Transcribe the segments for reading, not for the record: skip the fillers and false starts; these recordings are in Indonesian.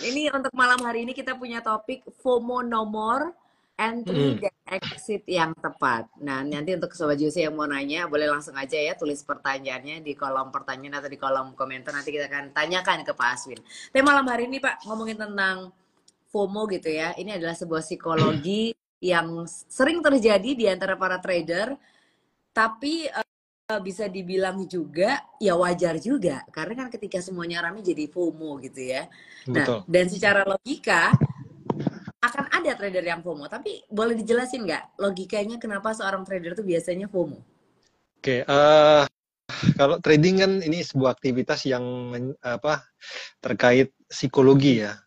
Ini untuk malam hari ini kita punya topik FOMO nomor entry Mm-mm. dan exit yang tepat. Nah, nanti untuk Sobat Juicy yang mau nanya, boleh langsung aja ya tulis pertanyaannya di kolom pertanyaan atau di kolom komentar. Nanti kita akan tanyakan ke Pak Aswin. Tapi malam hari ini Pak, ngomongin tentang FOMO gitu ya. Ini adalah sebuah psikologi yang sering terjadi di antara para trader, tapi bisa dibilang juga ya wajar juga karena kan ketika semuanya rame jadi FOMO gitu ya. Nah, Betul. dan secara logika akan ada trader yang FOMO, tapi boleh dijelasin nggak logikanya kenapa seorang trader tuh biasanya FOMO? Oke, kalau trading kan ini sebuah aktivitas yang terkait psikologi ya.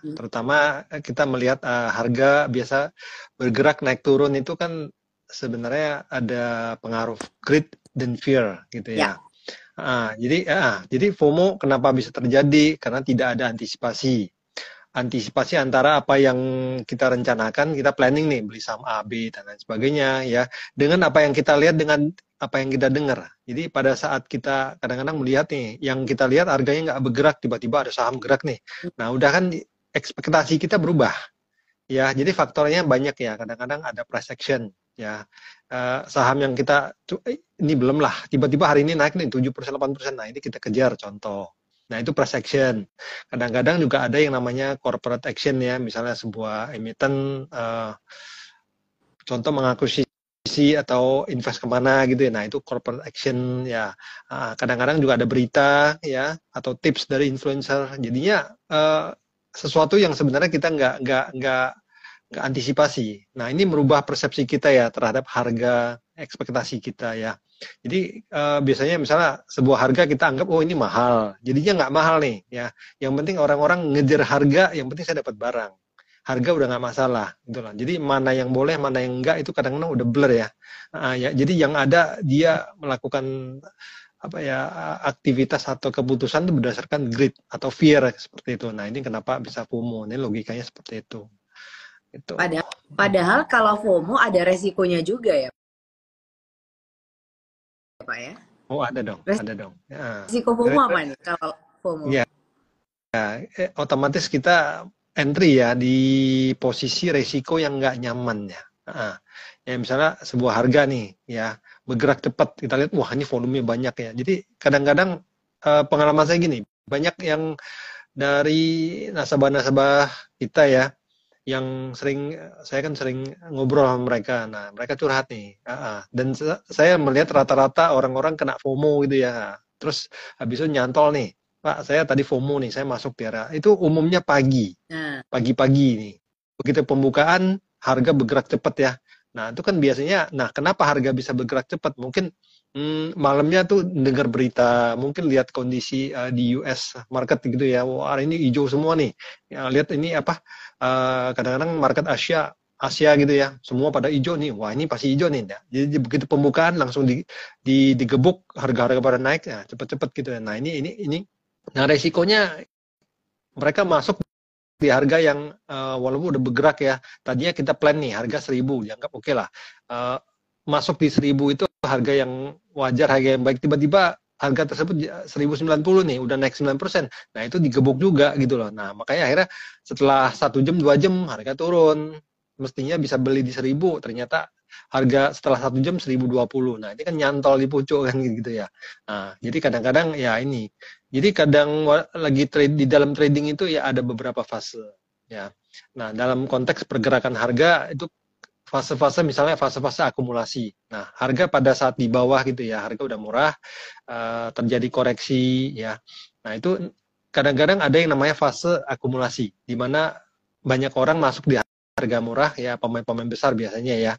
Terutama kita melihat harga biasa bergerak naik turun itu kan sebenarnya ada pengaruh greed dan fear gitu Ya, ya. Jadi FOMO kenapa bisa terjadi? Karena tidak ada antisipasi antara apa yang kita rencanakan, kita planning nih beli saham A, B dan lain sebagainya ya, dengan apa yang kita lihat dengan apa yang kita dengar. Jadi pada saat kita kadang-kadang melihat nih, yang kita lihat harganya nggak bergerak, tiba-tiba ada saham gerak nih. Nah, udah kan ekspektasi kita berubah ya. Jadi faktornya banyak ya. Kadang-kadang ada price action ya. Saham yang kita ini belum lah, tiba-tiba hari ini naik nih 7%, 8%. Nah, ini kita kejar contoh. Nah, itu price action. Kadang-kadang juga ada yang namanya corporate action ya, misalnya sebuah emiten contoh mengakuisisi atau invest kemana gitu ya. Nah, itu corporate action ya. Kadang-kadang juga ada berita ya atau tips dari influencer. Jadinya sesuatu yang sebenarnya kita nggak antisipasi. Nah, ini merubah persepsi kita ya terhadap harga ekspektasi kita ya. Jadi biasanya misalnya sebuah harga kita anggap oh ini mahal, jadinya nggak mahal nih ya. Yang penting orang-orang ngejar harga, yang penting saya dapat barang. Harga udah nggak masalah, gitu lah. Jadi mana yang boleh, mana yang enggak itu kadang-kadang udah blur ya. Ya. Jadi yang ada dia melakukan apa ya aktivitas atau keputusan itu berdasarkan greed atau fear seperti itu. Nah ini kenapa bisa FOMO? Ini logikanya seperti itu. Itu. padahal kalau FOMO ada resikonya juga ya Pak ya. Oh ada dong, ada dong. Ya. Resiko FOMO apa nih kalau FOMO? Ya, otomatis kita entry ya di posisi resiko yang nggak nyaman ya. Ya misalnya sebuah harga nih ya bergerak cepat kita lihat wah ini volumenya banyak ya. Jadi kadang-kadang pengalaman saya gini banyak yang dari nasabah-nasabah kita ya yang saya kan sering ngobrol sama mereka. Nah mereka curhat nih. Dan saya melihat rata-rata orang-orang kena FOMO gitu ya. Terus habis itu nyantol nih. Pak, saya tadi FOMO nih, saya masuk Tiara. Itu umumnya Nah, pagi-pagi nih. Begitu pembukaan, harga bergerak cepat ya. Nah, itu kan biasanya, nah kenapa harga bisa bergerak cepat? Mungkin malamnya tuh dengar berita, mungkin lihat kondisi di US market gitu ya. Wah, hari ini hijau semua nih. Ya, lihat ini apa, kadang-kadang market Asia gitu ya, semua pada hijau nih. Wah, ini pasti hijau nih. Nah, jadi begitu pembukaan langsung digebuk harga-harga pada naik ya, cepet-cepet gitu ya. Nah, ini nah resikonya mereka masuk di harga yang walaupun udah bergerak ya. Tadinya kita plan nih harga 1.000 dianggap oke lah. Uh, Masuk di 1.000 itu harga yang wajar, harga yang baik. Tiba-tiba harga tersebut 1.090 nih, udah naik 9%. Nah itu digebuk juga gitu loh. Nah makanya akhirnya setelah 1 jam 2 jam harga turun. Mestinya bisa beli di 1.000, ternyata harga setelah 1 jam 1.020. Nah ini kan nyantol di pucuk kan gitu ya. Nah, jadi kadang-kadang ya ini jadi kadang lagi trade di dalam trading itu ya ada beberapa fase ya. Nah, dalam konteks pergerakan harga itu fase-fase misalnya fase-fase akumulasi. Nah, harga pada saat di bawah gitu ya, harga udah murah, terjadi koreksi ya. Nah, itu kadang-kadang ada yang namanya fase akumulasi di mana banyak orang masuk di harga murah ya, pemain-pemain besar biasanya ya.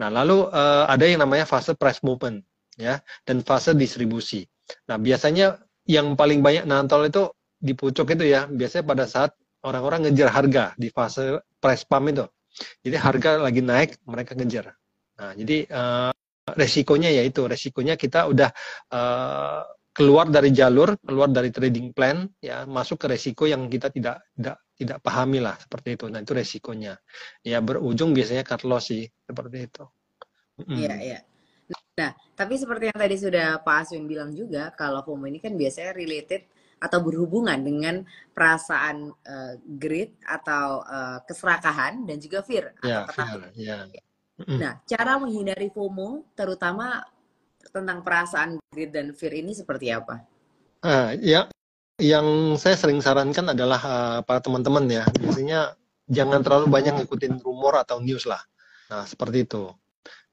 Nah, lalu ada yang namanya fase price movement ya dan fase distribusi. Nah, biasanya yang paling banyak nantol itu di pucuk itu ya, biasanya pada saat orang-orang ngejar harga di fase price pump itu. Jadi harga lagi naik, mereka ngejar. Nah, jadi resikonya yaitu resikonya kita udah keluar dari jalur, keluar dari trading plan, ya masuk ke resiko yang kita tidak pahami lah seperti itu. Nah itu resikonya. Ya berujung biasanya cut loss sih seperti itu. iya, iya. Nah, tapi seperti yang tadi sudah Pak Aswin bilang juga, kalau FOMO ini kan biasanya related atau berhubungan dengan perasaan greed atau keserakahan dan juga fear atau Ya, ketakutan. fair. Ya. Nah, cara menghindari FOMO terutama tentang perasaan greed dan fear ini seperti apa? Ya, yang saya sering sarankan adalah para teman-teman ya, biasanya jangan terlalu banyak ngikutin rumor atau news lah. Nah, seperti itu.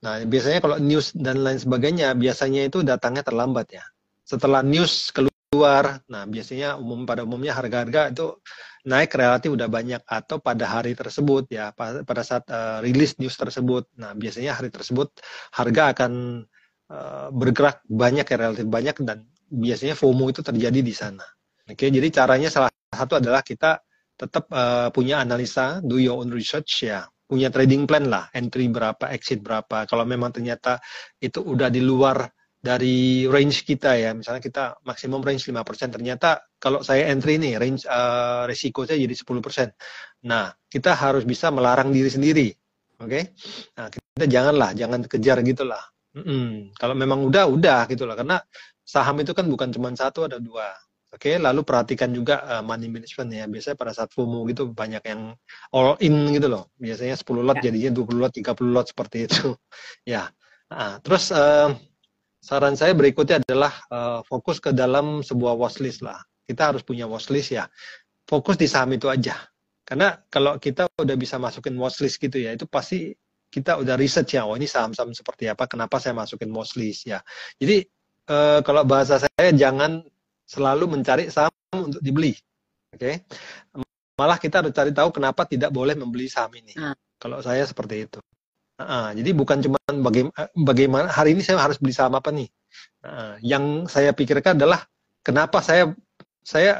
Nah, biasanya kalau news dan lain sebagainya, biasanya itu datangnya terlambat ya. Setelah news keluar, nah biasanya pada umumnya harga-harga itu naik relatif udah banyak atau pada hari tersebut ya, pada saat rilis news tersebut. Nah, biasanya hari tersebut harga akan bergerak banyak ya, relatif banyak dan biasanya FOMO itu terjadi di sana. Oke, jadi caranya salah satu adalah kita tetap punya analisa, do your own research ya, punya trading plan lah, entry berapa, exit berapa. Kalau memang ternyata itu udah di luar dari range kita ya, misalnya kita maksimum range 5%, ternyata kalau saya entry nih, range resiko saya jadi 10%. Nah, kita harus bisa melarang diri sendiri. Oke? Nah, kita jangan kejar gitulah. Kalau memang udah gitu lah, karena saham itu kan bukan cuma satu, ada dua. Oke, lalu perhatikan juga money management ya. Biasanya pada saat FOMO gitu banyak yang all in gitu loh. Biasanya 10 lot Ya. jadinya 20 lot, 30 lot seperti itu. Ya. Nah, terus saran saya berikutnya adalah fokus ke dalam sebuah watchlist lah. Kita harus punya watchlist ya. Fokus di saham itu aja. Karena kalau kita udah bisa masukin watchlist gitu ya, itu pasti kita udah research ya, oh ini saham-saham seperti apa, kenapa saya masukin watchlist ya. Jadi kalau bahasa saya jangan selalu mencari saham untuk dibeli. Oke. Malah kita harus cari tahu kenapa tidak boleh membeli saham ini. Kalau saya seperti itu. Jadi bukan cuma bagaimana hari ini saya harus beli saham apa nih. Yang saya pikirkan adalah kenapa saya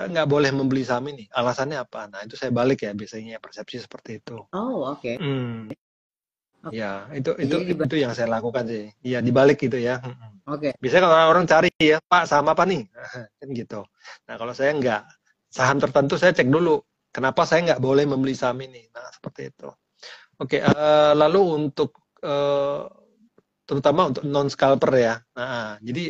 nggak boleh membeli saham ini. Alasannya apa? Nah, itu saya balik ya biasanya persepsi seperti itu. Oh, oke. Ya, itu Jadi itu yang saya lakukan sih. Iya, dibalik gitu ya. Oke. Biasanya kalau orang cari ya, Pak, saham apa nih? Kan gitu. Nah, kalau saya nggak, saham tertentu saya cek dulu. Kenapa saya nggak boleh membeli saham ini? Nah, seperti itu. Oke, lalu untuk terutama untuk non scalper ya. Nah, jadi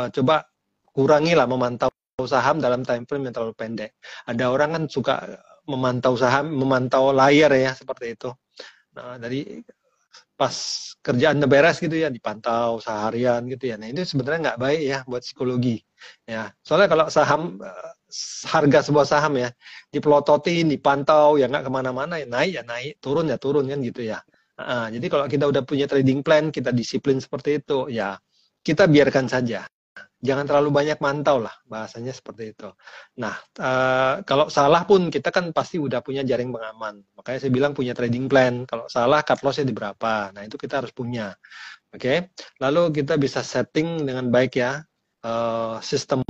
coba kurangilah memantau saham dalam time frame yang terlalu pendek. Ada orang kan suka memantau saham, memantau layar ya seperti itu. Nah, dari pas kerjaan beres gitu ya dipantau seharian gitu ya. Nah, itu sebenarnya nggak baik ya buat psikologi. Ya, soalnya kalau saham harga sebuah saham ya dipelototin, dipantau ya nggak kemana-mana, ya naik, turun kan gitu ya. Jadi kalau kita udah punya trading plan, kita disiplin seperti itu, ya kita biarkan saja. Jangan terlalu banyak mantau lah, bahasanya seperti itu. Nah, kalau salah pun kita kan pasti udah punya jaring pengaman. Makanya saya bilang punya trading plan. Kalau salah cut loss-nya di berapa. Nah, itu kita harus punya. Oke. Lalu kita bisa setting dengan baik ya sistem,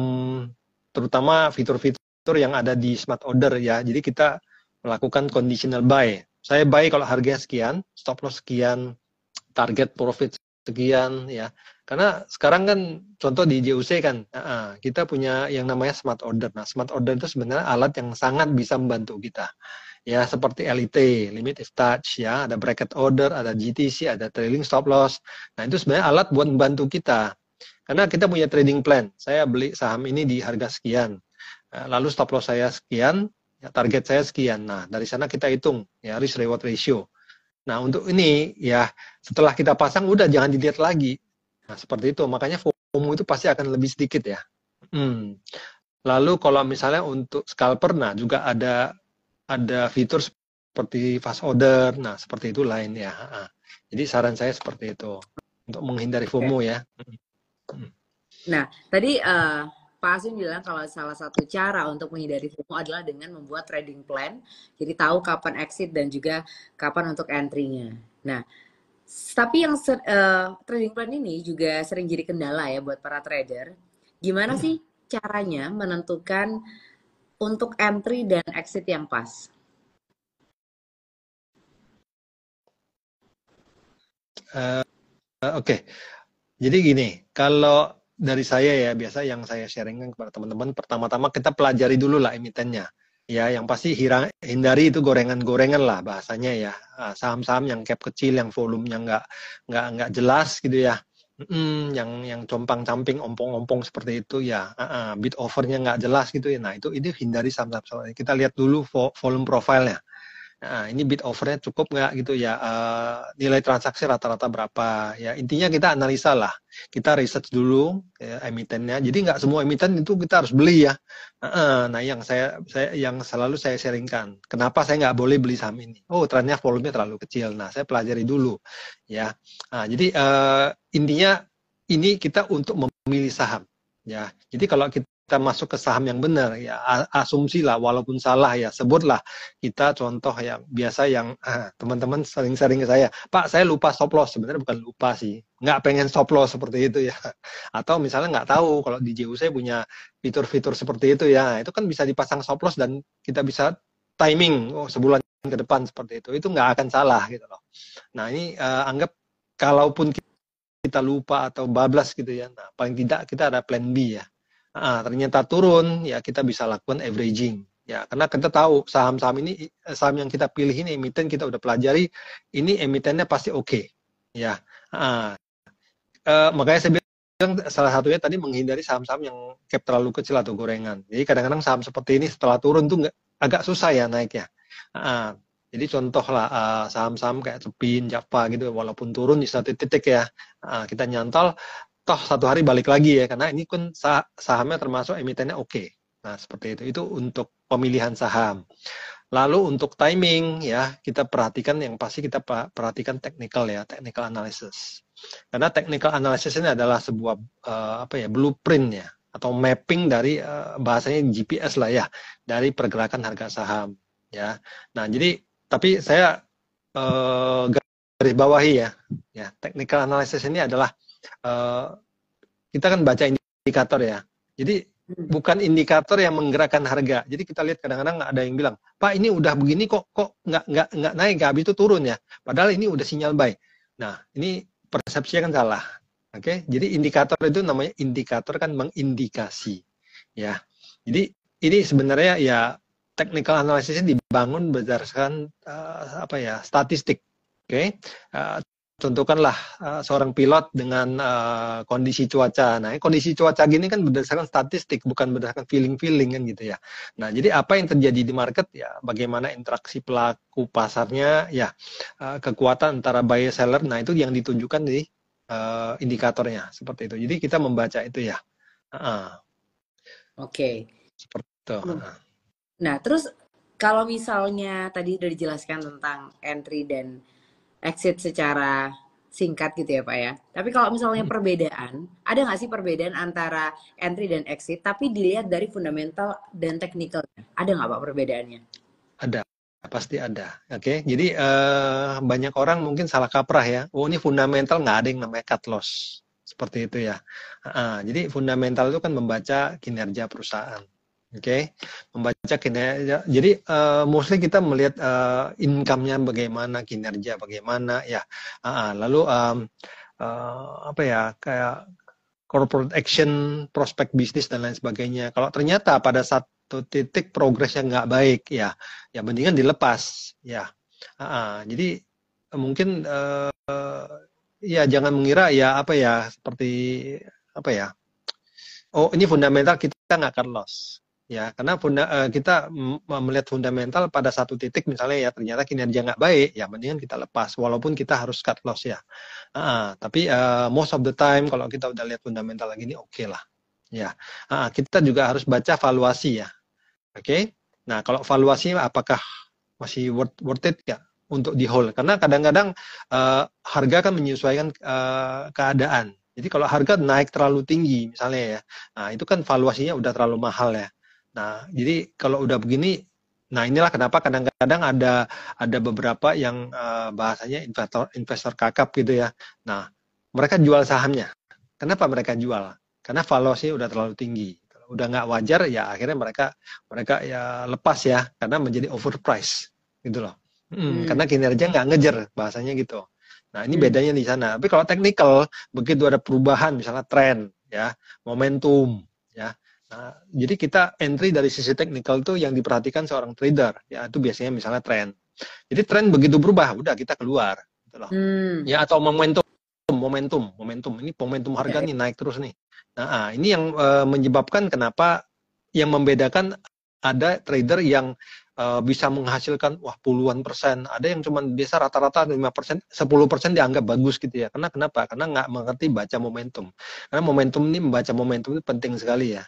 terutama fitur-fitur yang ada di smart order ya. Jadi kita melakukan conditional buy. Saya buy kalau harganya sekian, stop loss sekian, target profit sekian ya. Karena sekarang kan contoh di JUC kan kita punya yang namanya smart order. Nah, smart order itu sebenarnya alat yang sangat bisa membantu kita. Ya, seperti LIT, limit if touch ya, ada bracket order, ada GTC, ada trailing stop loss. Nah, itu sebenarnya alat buat membantu kita. Karena kita punya trading plan. Saya beli saham ini di harga sekian. Lalu stop loss saya sekian, ya, target saya sekian. Nah, dari sana kita hitung ya risk reward ratio. Nah, untuk ini ya setelah kita pasang udah jangan dilihat lagi. Nah, seperti itu. Makanya FOMO itu pasti akan lebih sedikit ya. Lalu kalau misalnya untuk scalper, nah juga ada fitur seperti fast order. Nah, seperti itu lain ya. Jadi saran saya seperti itu untuk menghindari FOMO ya. Nah, tadi Pak Asim bilang kalau salah satu cara untuk menghindari FOMO adalah dengan membuat trading plan. Jadi tahu kapan exit dan juga kapan untuk entry-nya. Nah, tapi yang trading plan ini juga sering jadi kendala ya buat para trader. Gimana sih caranya menentukan untuk entry dan exit yang pas? Oke. Jadi gini, kalau dari saya ya, biasa yang saya sharingkan kepada teman-teman, pertama-tama kita pelajari dulu lah emitennya. Ya, yang pasti hindari itu gorengan-gorengan lah bahasanya ya. Saham-saham yang cap kecil, yang volumenya nggak jelas gitu ya. yang compang-camping, ompong-ompong seperti itu ya, bid overnya nggak jelas gitu ya. Nah itu hindari saham-saham. Kita lihat dulu volume profile-nya. Nah, ini bid overnya cukup nggak gitu ya, nilai transaksi rata-rata berapa ya, intinya kita analisa lah, kita research dulu ya, emitennya, jadi nggak semua emiten itu kita harus beli ya. Nah yang selalu saya sharingkan, kenapa saya nggak boleh beli saham ini, oh trennya volumenya terlalu kecil, nah saya pelajari dulu ya. Jadi intinya ini kita untuk memilih saham ya, jadi kalau kita masuk ke saham yang benar ya, asumsi lah walaupun salah ya, sebutlah kita contoh yang biasa yang teman-teman sering-sering ke saya, Pak saya lupa stop loss, sebenarnya bukan lupa sih, nggak pengen stop loss seperti itu ya, atau misalnya nggak tahu kalau di JU saya punya fitur-fitur seperti itu ya, itu kan bisa dipasang stop loss dan kita bisa timing, oh sebulan ke depan seperti itu nggak akan salah gitu loh. Nah ini anggap kalaupun kita lupa atau bablas gitu ya, nah paling tidak kita ada plan B ya. Ternyata turun ya, kita bisa lakukan averaging ya, karena kita tahu saham-saham ini, saham yang kita pilih ini emiten kita udah pelajari, ini emitennya pasti oke ya. Makanya saya bilang salah satunya tadi menghindari saham-saham yang cap terlalu kecil atau gorengan. Jadi kadang-kadang saham seperti ini setelah turun tuh agak susah ya naiknya. Jadi contoh lah saham-saham kayak Cepin, Java gitu, walaupun turun di satu titik ya, kita nyantol, toh satu hari balik lagi ya, karena ini kan sahamnya termasuk emitennya oke. Nah seperti itu untuk pemilihan saham. Lalu untuk timing ya, kita perhatikan, yang pasti kita perhatikan technical ya, technical analysis. Karena technical analysis ini adalah sebuah blueprint ya, atau mapping dari bahasanya GPS lah ya, dari pergerakan harga saham ya. Nah jadi tapi saya garis bawahi ya, technical analysis ini adalah kita kan baca indikator ya. Jadi bukan indikator yang menggerakkan harga. Jadi kita lihat kadang-kadang ada yang bilang, Pak ini udah begini kok nggak naik, habis itu turun ya. Padahal ini udah sinyal buy. Nah ini persepsinya kan salah. Oke, jadi indikator itu namanya indikator kan mengindikasi ya. Jadi ini sebenarnya ya technical analysisnya dibangun berdasarkan statistik. Oke. Contohkanlah seorang pilot dengan kondisi cuaca. Nah, kondisi cuaca gini kan berdasarkan statistik, bukan berdasarkan feeling-feeling kan gitu ya. Nah, jadi apa yang terjadi di market ya, bagaimana interaksi pelaku pasarnya ya, kekuatan antara buyer seller. Nah, itu yang ditunjukkan di indikatornya seperti itu. Jadi kita membaca itu ya. Oke. Seperti itu. Nah, terus kalau misalnya tadi udah dijelaskan tentang entry dan exit secara singkat gitu ya Pak ya. Tapi kalau misalnya perbedaan, ada nggak sih perbedaan antara entry dan exit, tapi dilihat dari fundamental dan technical? Ada nggak Pak perbedaannya? Ada, pasti ada. Oke, jadi banyak orang mungkin salah kaprah ya. Oh ini fundamental, nggak ada yang namanya cut loss. Seperti itu ya. Jadi fundamental itu kan membaca kinerja perusahaan. Oke, membaca kinerja. Jadi mostly kita melihat income-nya bagaimana, kinerja bagaimana ya. Lalu kayak corporate action, prospek bisnis dan lain sebagainya. Kalau ternyata pada satu titik progresnya nggak baik ya mendingan dilepas ya. Jadi mungkin ya jangan mengira ya seperti oh ini fundamental kita nggak akan loss. Ya, karena kita melihat fundamental pada satu titik misalnya ya ternyata kinerja nggak baik, ya mendingan kita lepas walaupun kita harus cut loss ya. Tapi most of the time kalau kita udah lihat fundamental lagi ini oke lah. Ya, kita juga harus baca valuasi ya. Oke. Nah kalau valuasi apakah masih worth it ya untuk di hold? Karena kadang-kadang harga kan menyesuaikan keadaan. Jadi kalau harga naik terlalu tinggi misalnya ya, nah itu kan valuasinya udah terlalu mahal ya. Nah, jadi kalau udah begini, nah inilah kenapa kadang-kadang ada beberapa yang bahasanya investor kakap gitu ya. Nah, mereka jual sahamnya. Kenapa mereka jual? Karena valuasinya udah terlalu tinggi. Udah nggak wajar ya akhirnya mereka ya lepas ya karena menjadi overpriced gitu loh. Karena kinerja nggak ngejar bahasanya gitu. Nah, ini bedanya di sana. Tapi kalau technical, begitu ada perubahan misalnya tren ya, momentum ya. Nah, jadi kita entry dari sisi teknikal tuh yang diperhatikan seorang trader, ya itu biasanya misalnya tren. Jadi tren begitu berubah, udah kita keluar, gitu loh. Ya atau momentum momentum. Ini momentum harga Ya, nih naik terus nih. Nah, ini yang menyebabkan kenapa yang membedakan ada trader yang bisa menghasilkan wah puluhan persen, ada yang cuma biasa rata-rata 5%, 10% dianggap bagus gitu ya. Karena kenapa? Karena nggak mengerti baca momentum. Karena momentum ini membaca momentum itu penting sekali ya.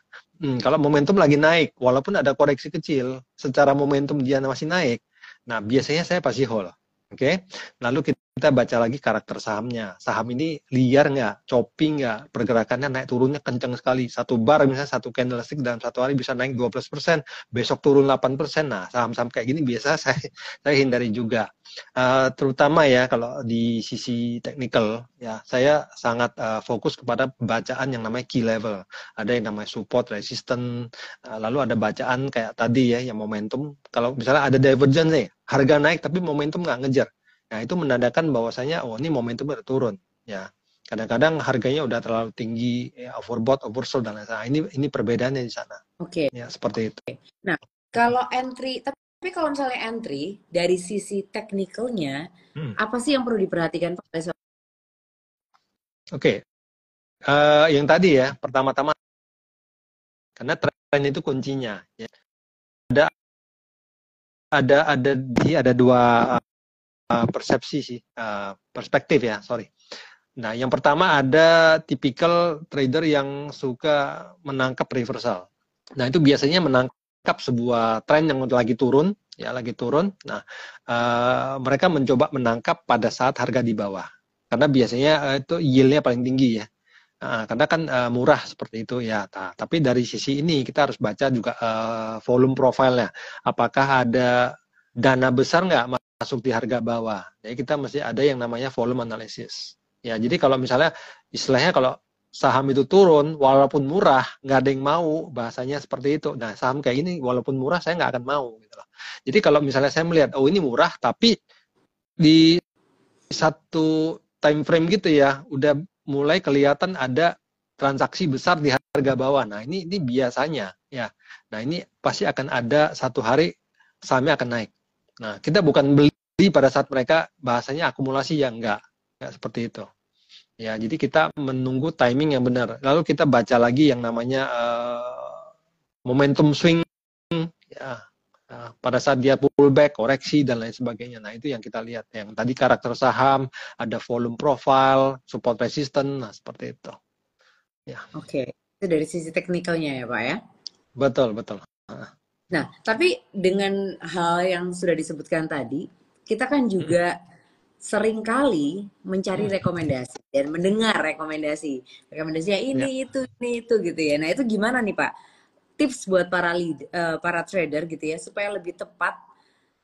Kalau momentum lagi naik, walaupun ada koreksi kecil, secara momentum dia masih naik. Nah, biasanya saya pasti hold. Oke, lalu kita baca lagi karakter sahamnya. Saham ini liar nggak, choppy nggak, pergerakannya naik turunnya kencang sekali. Satu bar misalnya satu candlestick dalam satu hari bisa naik 12%, besok turun 8%. Nah, saham-saham kayak gini biasa saya hindari juga. Terutama ya kalau di sisi technical ya, saya sangat fokus kepada bacaan yang namanya key level. Ada yang namanya support, resistance, lalu ada bacaan kayak tadi ya, yang momentum. Kalau misalnya ada divergence nih, harga naik tapi momentum nggak ngejar. Nah, itu menandakan bahwasanya oh ini momentum udah turun ya. Kadang-kadang harganya udah terlalu tinggi, ya, overbought, oversold dan lain-lain. Ini perbedaannya di sana. oke. Ya, seperti itu. Nah, kalau entry, tapi kalau misalnya entry dari sisi teknikalnya, Hmm. apa sih yang perlu diperhatikan Pak? Oke, yang tadi ya, pertama-tama karena tren itu kuncinya. Ya. Ada ada dua persepsi sih, perspektif ya, sorry. Nah, yang pertama ada tipikal trader yang suka menangkap reversal. Nah, itu biasanya menangkap sebuah tren yang lagi turun, ya lagi turun. Nah, mereka mencoba menangkap pada saat harga di bawah. Karena biasanya itu yield-nya paling tinggi ya. Karena kan murah seperti itu ya. Nah, tapi dari sisi ini kita harus baca juga volume profile-nya. Apakah ada dana besar nggak masuk di harga bawah? Jadi kita mesti ada yang namanya volume analysis. Ya, jadi kalau misalnya istilahnya kalau saham itu turun, walaupun murah, nggak ada yang mau, bahasanya seperti itu. Nah, saham kayak ini, walaupun murah, saya nggak akan mau. Gitu loh. Jadi kalau misalnya saya melihat, oh ini murah, tapi di satu time frame gitu ya, udah mulai kelihatan ada transaksi besar di harga bawah. Nah, ini biasanya ya. Nah, ini pasti akan ada satu hari sahamnya akan naik. Nah, kita bukan beli pada saat mereka bahasanya akumulasi ya enggak seperti itu. Ya, jadi kita menunggu timing yang benar. Lalu kita baca lagi yang namanya momentum swing ya. Pada saat dia pullback, koreksi dan lain sebagainya. Nah, itu yang kita lihat. Yang tadi karakter saham, ada volume profile, support resistance, nah seperti itu. Ya, Oke, itu dari sisi teknikalnya ya Pak ya. betul, betul. Nah, tapi dengan hal yang sudah disebutkan tadi, kita kan juga seringkali mencari rekomendasi dan mendengar rekomendasi. Rekomendasinya Ya, ini itu gitu ya. Nah, itu gimana nih Pak? Tips buat para trader gitu ya supaya lebih tepat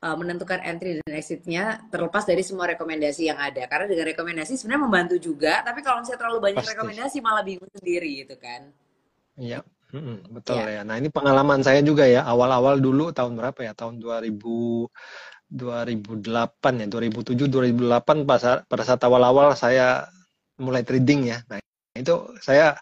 menentukan entry dan exitnya terlepas dari semua rekomendasi yang ada. Karena dengan rekomendasi sebenarnya membantu juga, tapi kalau misalnya terlalu banyak pasti. rekomendasi malah bingung sendiri gitu kan. Iya, betul Ya, ya. Nah, ini pengalaman saya juga ya. Awal-awal dulu tahun berapa ya? Tahun 2008 ya, 2007, 2008 pada saat awal-awal saya mulai trading ya. Nah, itu saya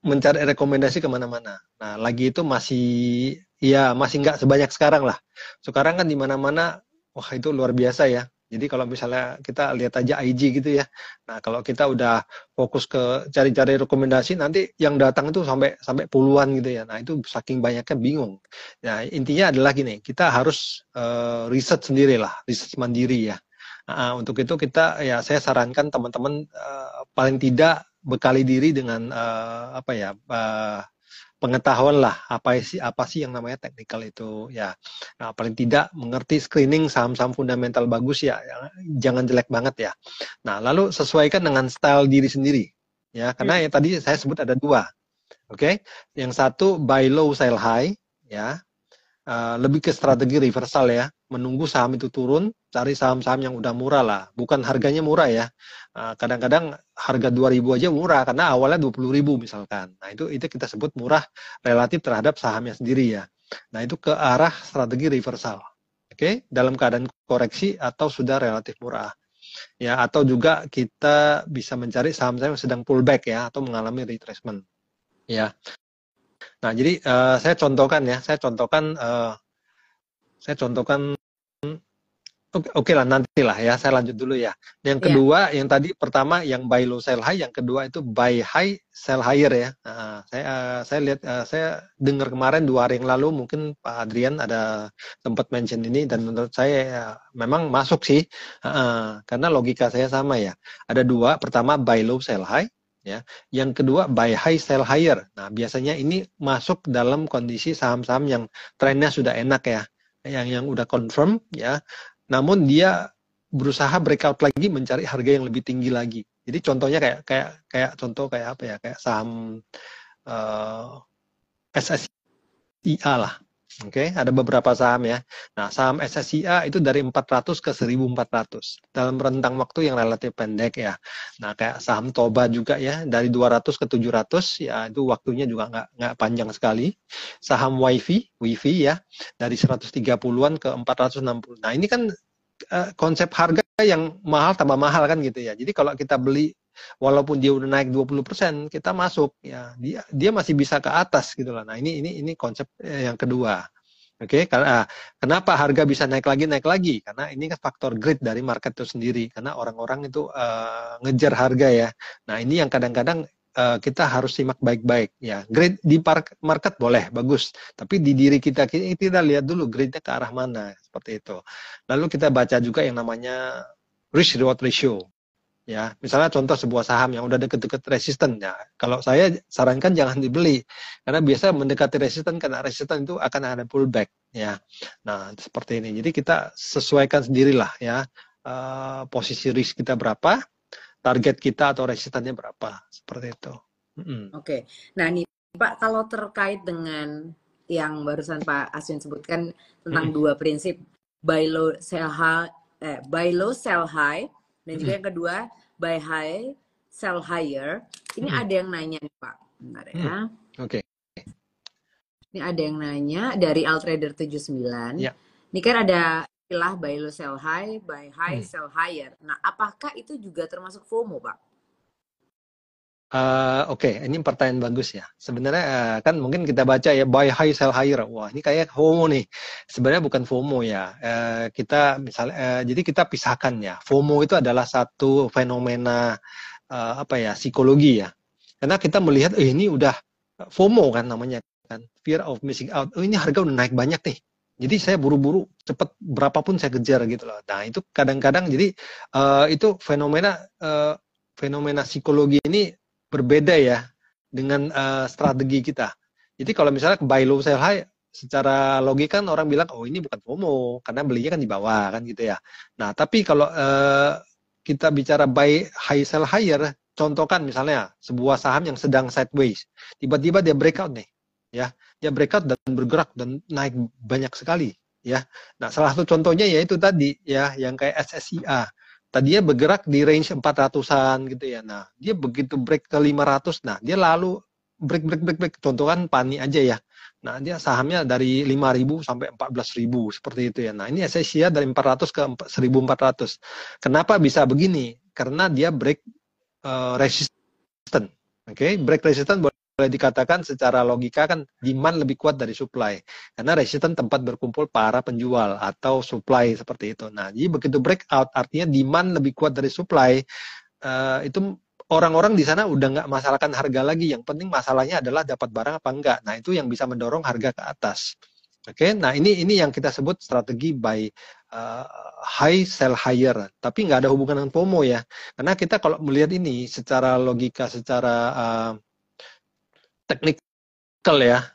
mencari rekomendasi kemana-mana. Nah, lagi itu masih nggak sebanyak sekarang lah. Sekarang kan di mana-mana, wah itu luar biasa ya. Jadi kalau misalnya kita lihat aja IG gitu ya. Nah, kalau kita udah fokus ke cari-cari rekomendasi, nanti yang datang itu sampai sampai puluhan gitu ya. Nah, itu saking banyaknya bingung. Nah, intinya adalah gini, kita harus riset sendiri lah, riset mandiri ya. Untuk itu kita ya saya sarankan teman-teman paling tidak bekali diri dengan pengetahuan lah apa sih yang namanya technical itu ya. Nah, paling tidak mengerti screening saham-saham fundamental bagus ya, jangan jelek banget ya. Nah, lalu sesuaikan dengan style diri sendiri ya, karena yang tadi saya sebut ada dua. Oke, yang satu buy low sell high ya. Lebih ke strategi reversal ya, menunggu saham itu turun, cari saham-saham yang udah murah lah, bukan harganya murah ya. Kadang-kadang harga 2.000 aja murah karena awalnya 20.000 misalkan. Nah, itu kita sebut murah relatif terhadap sahamnya sendiri ya. Nah, itu ke arah strategi reversal. Oke, dalam keadaan koreksi atau sudah relatif murah. Ya, atau juga kita bisa mencari saham-saham yang sedang pullback ya atau mengalami retracement. Ya. Nah, jadi saya contohkan Oke lah, nanti lah ya, saya lanjut dulu ya. Yang Ya, kedua, yang tadi pertama yang buy low sell high, yang kedua itu buy high sell higher ya. Nah, saya lihat, saya dengar kemarin 2 hari yang lalu mungkin Pak Adrian ada sempat mention ini, dan menurut saya ya, memang masuk sih. Karena logika saya sama ya. Ada dua, pertama buy low sell high ya. Yang kedua buy high sell higher. Nah, biasanya ini masuk dalam kondisi saham-saham yang trennya sudah enak ya. Yang udah confirm ya, namun dia berusaha breakout lagi mencari harga yang lebih tinggi lagi. Jadi contohnya kayak contoh kayak apa ya, kayak saham SSIA lah. Oke, ada beberapa saham ya. Nah, saham SSIA itu dari 400 ke 1400 dalam rentang waktu yang relatif pendek ya. Nah, kayak saham Toba juga ya, dari 200 ke 700 ya, itu waktunya juga nggak panjang sekali. Saham WiFi ya, dari 130-an ke 460. Nah, ini kan konsep harga yang mahal tambah mahal kan gitu ya. Jadi kalau kita beli walaupun dia udah naik 20%, kita masuk ya. Dia masih bisa ke atas gitu lah. Nah, ini konsep yang kedua. Oke, karena kenapa harga bisa naik lagi? Karena ini kan faktor greed dari market itu sendiri. Karena orang-orang itu ngejar harga ya. Nah, ini yang kadang-kadang kita harus simak baik-baik ya. Greed di market boleh bagus, tapi di diri kita lihat dulu greednya ke arah mana, seperti itu. Lalu kita baca juga yang namanya risk reward ratio. Ya, misalnya contoh sebuah saham yang udah deket-deket resisten, ya kalau saya sarankan jangan dibeli karena biasa mendekati resisten, karena resisten itu akan ada pullback ya. Nah, seperti ini. Jadi kita sesuaikan sendirilah ya, posisi risk kita berapa, target kita atau resistennya berapa, seperti itu. oke. Nah nih Pak, kalau terkait dengan yang barusan Pak Aswin sebutkan tentang dua prinsip buy low sell high, buy low sell high, dan juga yang kedua buy high sell higher. Ini ada yang nanya nih Pak, bentar ya. Oke. Ini ada yang nanya dari Altrader 79. Ya. Ini kan ada istilah buy low sell high, buy high sell higher. Nah, apakah itu juga termasuk FOMO, Pak? Oke, ini pertanyaan bagus ya. Sebenarnya kan mungkin kita baca ya buy high sell higher. Wah, ini kayak FOMO nih. Sebenarnya bukan FOMO ya. Kita misalnya, jadi kita pisahkan ya. FOMO itu adalah satu fenomena apa ya, psikologi ya. Karena kita melihat ini udah FOMO kan namanya kan, fear of missing out. Oh, ini harga udah naik banyak nih. Jadi saya buru-buru cepet berapapun saya kejar gitu loh. Nah, itu kadang-kadang jadi itu fenomena psikologi ini berbeda ya dengan strategi kita. Jadi kalau misalnya buy low sell high, secara logika kan orang bilang, oh ini bukan FOMO karena belinya kan di bawah kan gitu ya. Nah, tapi kalau kita bicara buy high sell higher, contohkan misalnya sebuah saham yang sedang sideways, tiba-tiba dia breakout nih, ya, dia breakout dan bergerak dan naik banyak sekali, ya. Nah, salah satu contohnya yaitu tadi ya, yang kayak SSIA. Tadinya bergerak di range 400-an gitu ya. Nah, dia begitu break ke 500, nah dia lalu break. Contoh kan PANI aja ya. Nah, dia sahamnya dari 5.000 sampai 14.000 seperti itu ya. Nah, ini SSIA dari 400 ke 1.400. Kenapa bisa begini? Karena dia break resisten. Oke, break resisten boleh dikatakan secara logika kan demand lebih kuat dari supply. Karena resisten tempat berkumpul para penjual atau supply seperti itu. Nah, jadi begitu breakout artinya demand lebih kuat dari supply, itu orang-orang di sana udah nggak masalahkan harga lagi. Yang penting masalahnya adalah dapat barang apa enggak. Nah, itu yang bisa mendorong harga ke atas. Oke, nah ini yang kita sebut strategi buy high sell higher, tapi nggak ada hubungan dengan FOMO ya, karena kita kalau melihat ini secara logika, secara technical ya,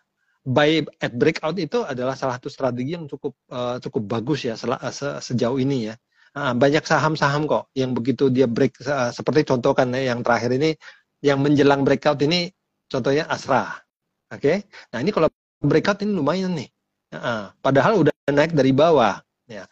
buy at breakout itu adalah salah satu strategi yang cukup bagus ya sejauh ini ya. Banyak saham-saham kok yang begitu dia break, seperti contoh kan yang terakhir ini yang menjelang breakout ini, contohnya Asra. Oke, nah ini kalau breakout ini lumayan nih. Padahal udah naik dari bawah. Ya.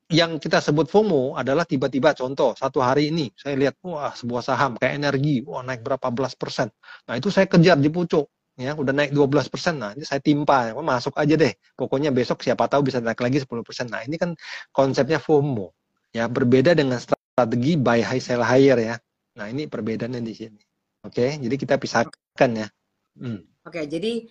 Yang kita sebut FOMO adalah tiba-tiba, contoh satu hari ini saya lihat, wah sebuah saham kayak energi, wah naik berapa belas persen. Nah itu saya kejar di pucuk, ya udah naik 12%. Nah ini saya timpa, masuk aja deh. Pokoknya besok siapa tahu bisa naik lagi 10%. Nah ini kan konsepnya FOMO. Ya berbeda dengan strategi buy high sell higher ya. Nah ini perbedaannya di sini. Oke, jadi kita pisahkan ya. Oke, jadi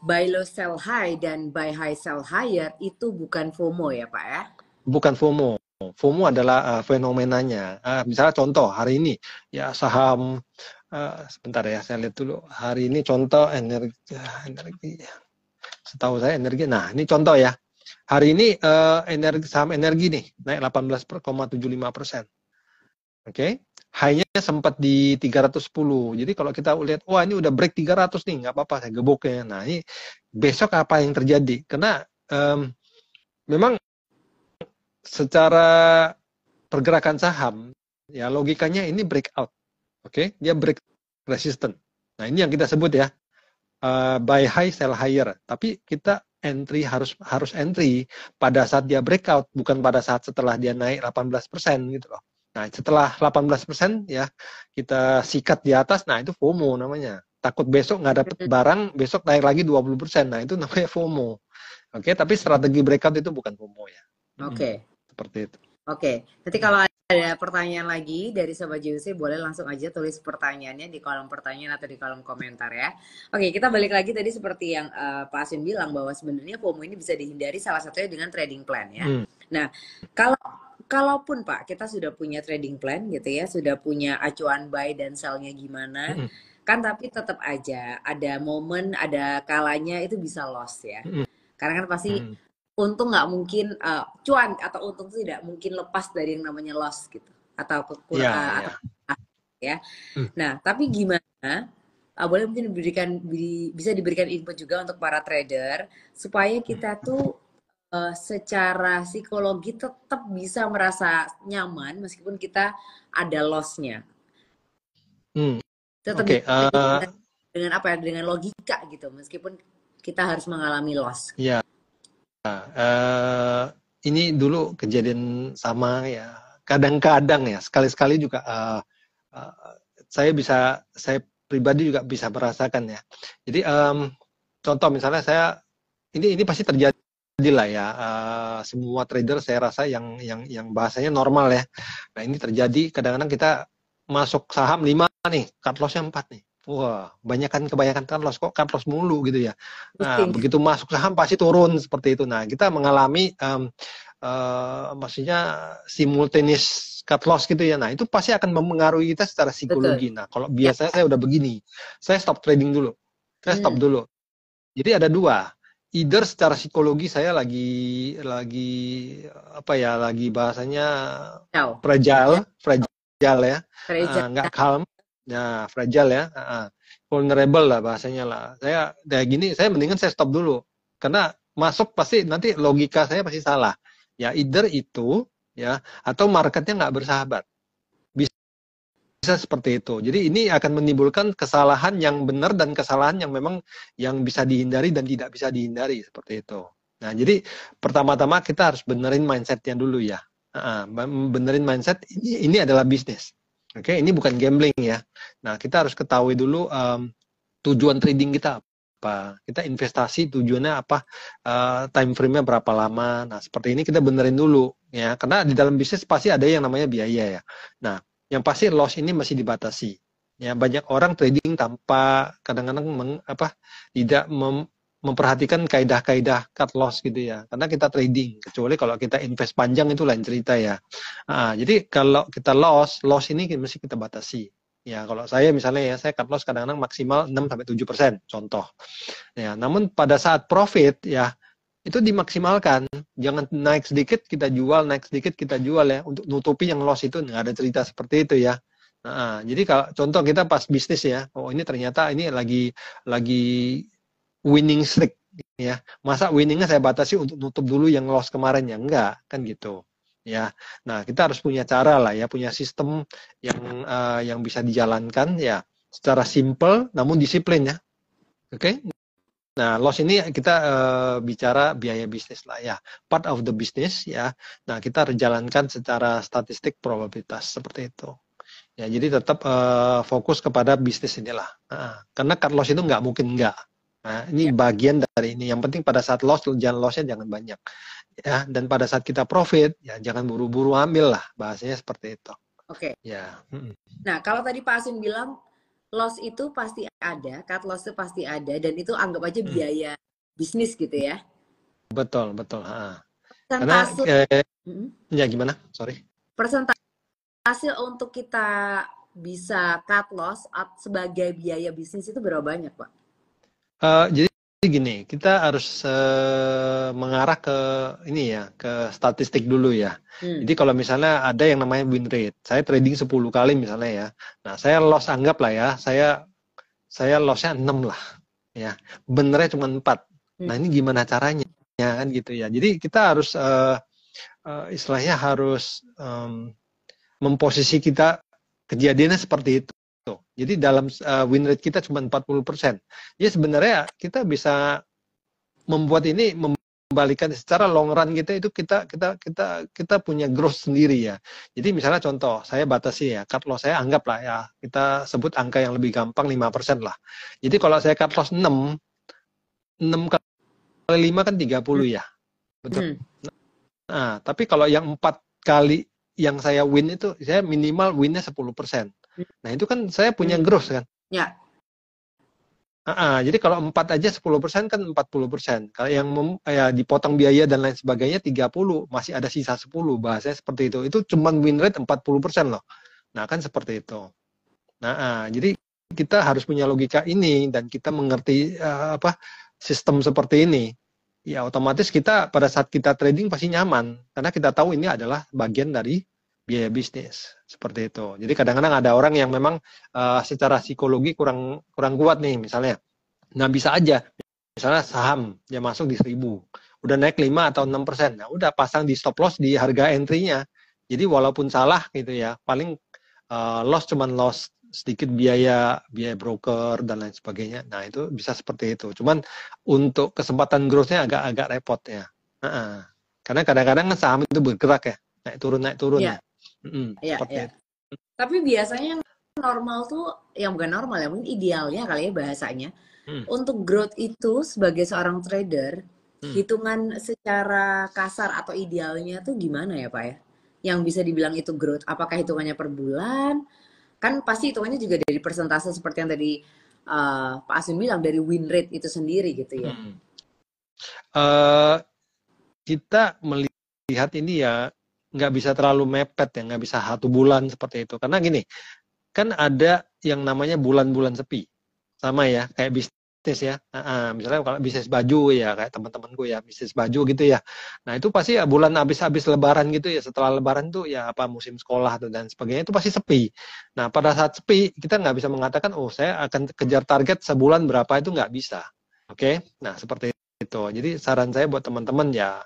buy low sell high dan buy high sell higher itu bukan FOMO ya Pak ya? Bukan FOMO. FOMO adalah fenomenanya. Misalnya contoh hari ini ya saham sebentar ya saya lihat dulu. Hari ini contoh energi. Setahu saya energi. Nah, ini contoh ya. Hari ini saham energi nih naik 18,75%. Oke. High-nya sempat di 310. Jadi kalau kita lihat, wah ini udah break 300 nih, nggak apa-apa, saya geboknya. Nah, ini besok apa yang terjadi? Karena memang secara pergerakan saham, ya logikanya ini breakout. Oke, dia break resistance. Nah, ini yang kita sebut ya, buy high, sell higher. Tapi kita harus entry pada saat dia breakout, bukan pada saat setelah dia naik 18% gitu loh. Nah, setelah 18% ya, kita sikat di atas, nah itu FOMO namanya. Takut besok nggak dapet barang, besok naik lagi 20%. Nah, itu namanya FOMO. Oke, tapi strategi breakout itu bukan FOMO ya. Oke. Seperti itu. Oke, nanti kalau ada pertanyaan lagi dari Sobat JOC, boleh langsung aja tulis pertanyaannya di kolom pertanyaan atau di kolom komentar ya. Oke, kita balik lagi tadi seperti yang Pak Asin bilang bahwa sebenarnya FOMO ini bisa dihindari salah satunya dengan trading plan ya. Nah, kalaupun Pak kita sudah punya trading plan gitu ya, sudah punya acuan buy dan sell-nya gimana, kan tapi tetap aja ada momen, ada kalanya itu bisa loss ya. Karena kan pasti untung nggak mungkin cuan atau untung itu tidak mungkin lepas dari yang namanya loss gitu atau kekurangan ya. Nah, tapi gimana? Boleh mungkin bisa diberikan input juga untuk para trader supaya kita tuh secara psikologi tetap bisa merasa nyaman meskipun kita ada loss-nya. Tetap dengan apa ya? Dengan logika gitu, meskipun kita harus mengalami loss. Iya. Ini dulu kejadian sama ya. Kadang-kadang ya, sekali-sekali juga saya pribadi juga bisa merasakan ya. Jadi contoh misalnya ini pasti terjadi lah ya. Semua trader saya rasa yang bahasanya normal ya. Nah ini terjadi kadang-kadang kita masuk saham 5 nih, cut loss-nya 4 nih. Wah, kebanyakan cut loss, kok cut loss mulu gitu ya. Nah, begitu masuk saham pasti turun seperti itu. Nah, kita mengalami maksudnya simultaneous cut loss gitu ya. Nah, itu pasti akan mempengaruhi kita secara psikologi. Betul. Nah, kalau biasanya saya udah begini, saya stop trading dulu. Saya stop dulu. Jadi ada dua. Either secara psikologi saya lagi apa ya, lagi bahasanya fragile ya. Nggak calm. Nah, fragile ya, vulnerable lah bahasanya lah. Saya kayak gini, saya mendingan saya stop dulu. Karena masuk pasti nanti logika saya pasti salah. Ya, either itu ya, atau marketnya nggak bersahabat. Bisa seperti itu. Jadi ini akan menimbulkan kesalahan yang benar dan kesalahan yang memang yang bisa dihindari dan tidak bisa dihindari seperti itu. Nah, jadi pertama-tama kita harus benerin mindsetnya dulu ya. Benerin mindset ini adalah bisnis. Oke, ini bukan gambling ya. Nah, kita harus ketahui dulu tujuan trading kita apa. Kita investasi tujuannya apa, time frame-nya berapa lama. Nah, seperti ini kita benerin dulu ya. Karena di dalam bisnis pasti ada yang namanya biaya ya. Nah, yang pasti loss ini masih dibatasi. Ya, banyak orang trading tanpa kadang-kadang tidak memperhatikan kaidah-kaidah cut loss gitu ya. Karena kita trading, kecuali kalau kita invest panjang itu lain cerita ya. Jadi kalau kita loss ini mesti kita batasi. Ya, kalau saya misalnya ya, saya cut loss kadang-kadang maksimal 6-7% contoh. Ya, namun pada saat profit ya, itu dimaksimalkan. Jangan naik sedikit kita jual, naik sedikit kita jual ya. Untuk nutupi yang loss itu nggak ada cerita seperti itu ya. Jadi kalau contoh kita pas bisnis ya, oh ini ternyata ini lagi winning streak ya. Masa winningnya saya batasi untuk nutup dulu yang loss kemarin ya? Enggak, kan gitu. Ya. Nah, kita harus punya cara lah ya, punya sistem yang bisa dijalankan ya secara simple namun disiplin ya. Oke. Nah, loss ini kita bicara biaya bisnis lah ya, part of the business ya. Nah, kita harus jalankan secara statistik probabilitas seperti itu. Ya, jadi tetap fokus kepada bisnis inilah. Karena cut loss itu nggak mungkin nggak. Nah, ini bagian dari ini. Yang penting pada saat lossnya jangan banyak. Ya, dan pada saat kita profit, ya jangan buru-buru ambil lah. Bahasanya seperti itu. Oke. Ya. Nah, kalau tadi Pak Asin bilang loss itu pasti ada, cut loss itu pasti ada, dan itu anggap aja biaya bisnis gitu ya? Betul. Karena persentase ya gimana? Sorry. persentase untuk kita bisa cut loss sebagai biaya bisnis itu berapa banyak, Pak? Jadi gini, kita harus mengarah ke ini ya, ke statistik dulu ya. Jadi kalau misalnya ada yang namanya win rate, saya trading 10 kali misalnya ya. Nah, saya loss anggap lah ya, saya lossnya 6 lah ya. Benernya cuma 4. Nah, ini gimana caranya kan gitu ya. Jadi kita harus istilahnya harus memposisi kita kejadiannya seperti itu. Jadi dalam win rate kita cuma 40%. Ya sebenarnya kita bisa membuat ini membalikan secara long run kita itu kita punya growth sendiri ya. Jadi misalnya contoh, saya batasi ya, cut loss saya anggaplah ya, kita sebut angka yang lebih gampang 5% lah. Jadi kalau saya cut loss 6 kali 5 kan 30 ya. Betul. Nah, tapi kalau yang 4 kali yang saya win itu, saya minimal winnya 10%. Nah, itu kan saya punya growth kan? Ya. Jadi kalau 4 aja 10% kan 40%. Kalau yang ya, dipotong biaya dan lain sebagainya 30, masih ada sisa 10, bahasanya seperti itu. Itu cuma win rate 40% loh. Nah, kan seperti itu. Nah, jadi kita harus punya logika ini dan kita mengerti sistem seperti ini. Ya otomatis kita pada saat kita trading pasti nyaman karena kita tahu ini adalah bagian dari biaya bisnis seperti itu. Jadi kadang-kadang ada orang yang memang secara psikologi kurang kuat nih misalnya. Nah bisa aja misalnya saham dia masuk di 1.000, udah naik 5 atau 6%. Nah udah pasang di stop loss di harga entry-nya. Jadi walaupun salah gitu ya, paling loss cuman loss sedikit biaya broker dan lain sebagainya. Nah itu bisa seperti itu. Cuman untuk kesempatan growth-nya agak repot ya. Karena kadang-kadang saham itu bergerak ya, naik turun ya. Seperti itu. Tapi biasanya yang normal tuh, yang bukan normal ya, mungkin idealnya kali ya bahasanya. Untuk growth itu sebagai seorang trader, hitungan secara kasar atau idealnya tuh gimana ya Pak ya? Yang bisa dibilang itu growth, apakah hitungannya per bulan? Kan pasti hitungannya juga dari persentase seperti yang tadi Pak Aswin bilang, dari win rate itu sendiri gitu ya. Kita melihat ini ya nggak bisa terlalu mepet ya, nggak bisa 1 bulan seperti itu. Karena gini, kan ada yang namanya bulan-bulan sepi. Sama ya, kayak bisnis ya. Misalnya kalau bisnis baju ya, kayak teman-temanku ya, bisnis baju gitu ya. Nah itu pasti ya bulan habis lebaran gitu ya, setelah lebaran tuh ya musim sekolah dan sebagainya itu pasti sepi. Nah pada saat sepi, kita nggak bisa mengatakan, oh saya akan kejar target sebulan berapa, itu nggak bisa. Oke, nah seperti itu. Jadi saran saya buat teman-teman ya,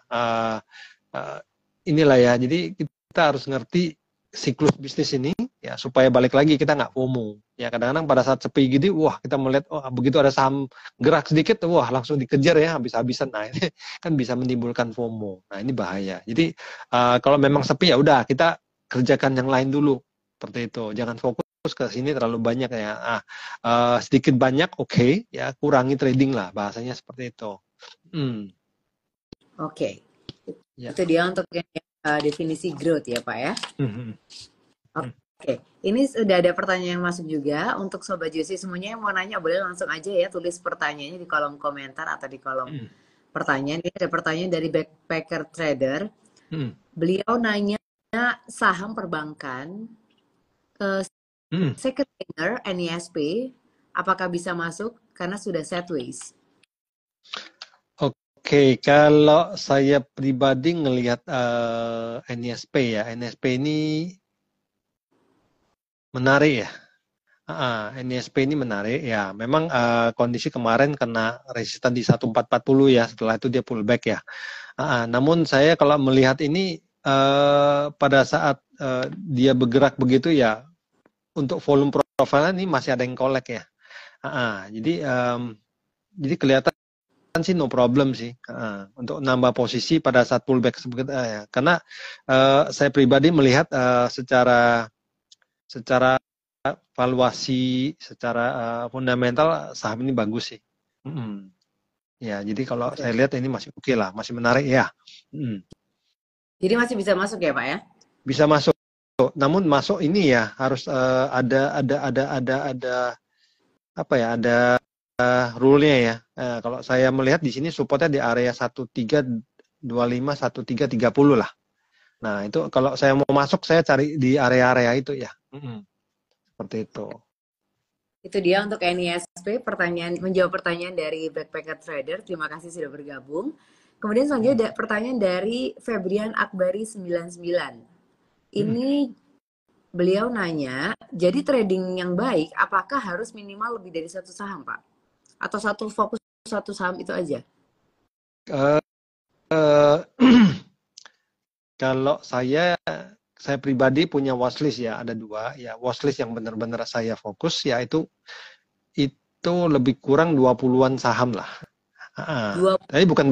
inilah ya, jadi kita harus ngerti siklus bisnis ini ya supaya balik lagi kita nggak FOMO ya. Kadang-kadang pada saat sepi gitu wah kita melihat begitu ada saham gerak sedikit wah langsung dikejar ya habis-habisan. Nah ini kan bisa menimbulkan FOMO. Nah ini bahaya. Jadi kalau memang sepi ya udah kita kerjakan yang lain dulu seperti itu, jangan fokus ke sini terlalu banyak ya. Sedikit banyak oke, ya kurangi trading lah bahasanya seperti itu. Oke. Itu dia untuk definisi growth ya Pak ya. Oke, ini sudah ada pertanyaan yang masuk juga untuk Sobat Juicy semuanya yang mau nanya boleh langsung aja ya tulis pertanyaannya di kolom komentar atau di kolom pertanyaan. Ini ada pertanyaan dari Backpacker Trader. Beliau nanya saham perbankan second liner NISP apakah bisa masuk karena sudah sideways? Oke, kalau saya pribadi ngelihat NISP ya, NISP ini menarik ya. NISP ini menarik ya. Memang kondisi kemarin kena resisten di 1440 ya, setelah itu dia pullback ya. Namun saya kalau melihat ini pada saat dia bergerak begitu ya, untuk volume profile ini masih ada yang collect ya. Jadi kelihatan sih no problem sih untuk nambah posisi pada saat pullback ya. Karena saya pribadi melihat secara valuasi, secara fundamental saham ini bagus sih. Ya, jadi kalau saya lihat ini masih oke lah, masih menarik ya. Jadi masih bisa masuk ya Pak ya? Bisa masuk. Namun masuk ini ya harus ada apa ya, ada rule-nya ya. Kalau saya melihat di sini supportnya di area 1325 25, 13, 30 lah. Nah, itu kalau saya mau masuk, saya cari di area-area itu ya. Seperti itu. Itu dia untuk NISP, menjawab pertanyaan dari Backpacker Trader. Terima kasih sudah bergabung. Kemudian selanjutnya ada pertanyaan dari Febrian Akbari 99. Ini beliau nanya, jadi trading yang baik, apakah harus minimal lebih dari satu saham, Pak? Atau fokus satu saham itu aja? Kalau saya pribadi punya watchlist ya, ada 2 ya. Watchlist yang benar-benar saya fokus, yaitu itu lebih kurang 20-an saham lah. Tapi bukan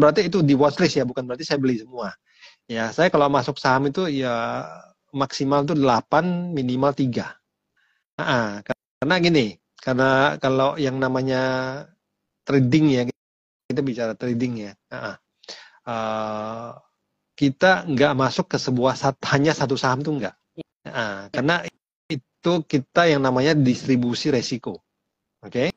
berarti itu di watchlist ya, bukan berarti saya beli semua. Ya, saya kalau masuk saham itu ya maksimal itu 8, minimal 3. Karena gini, karena kalau yang namanya trading ya, kita bicara trading ya. Kita nggak masuk ke hanya satu saham tuh nggak. Karena itu kita yang namanya distribusi resiko. Oke?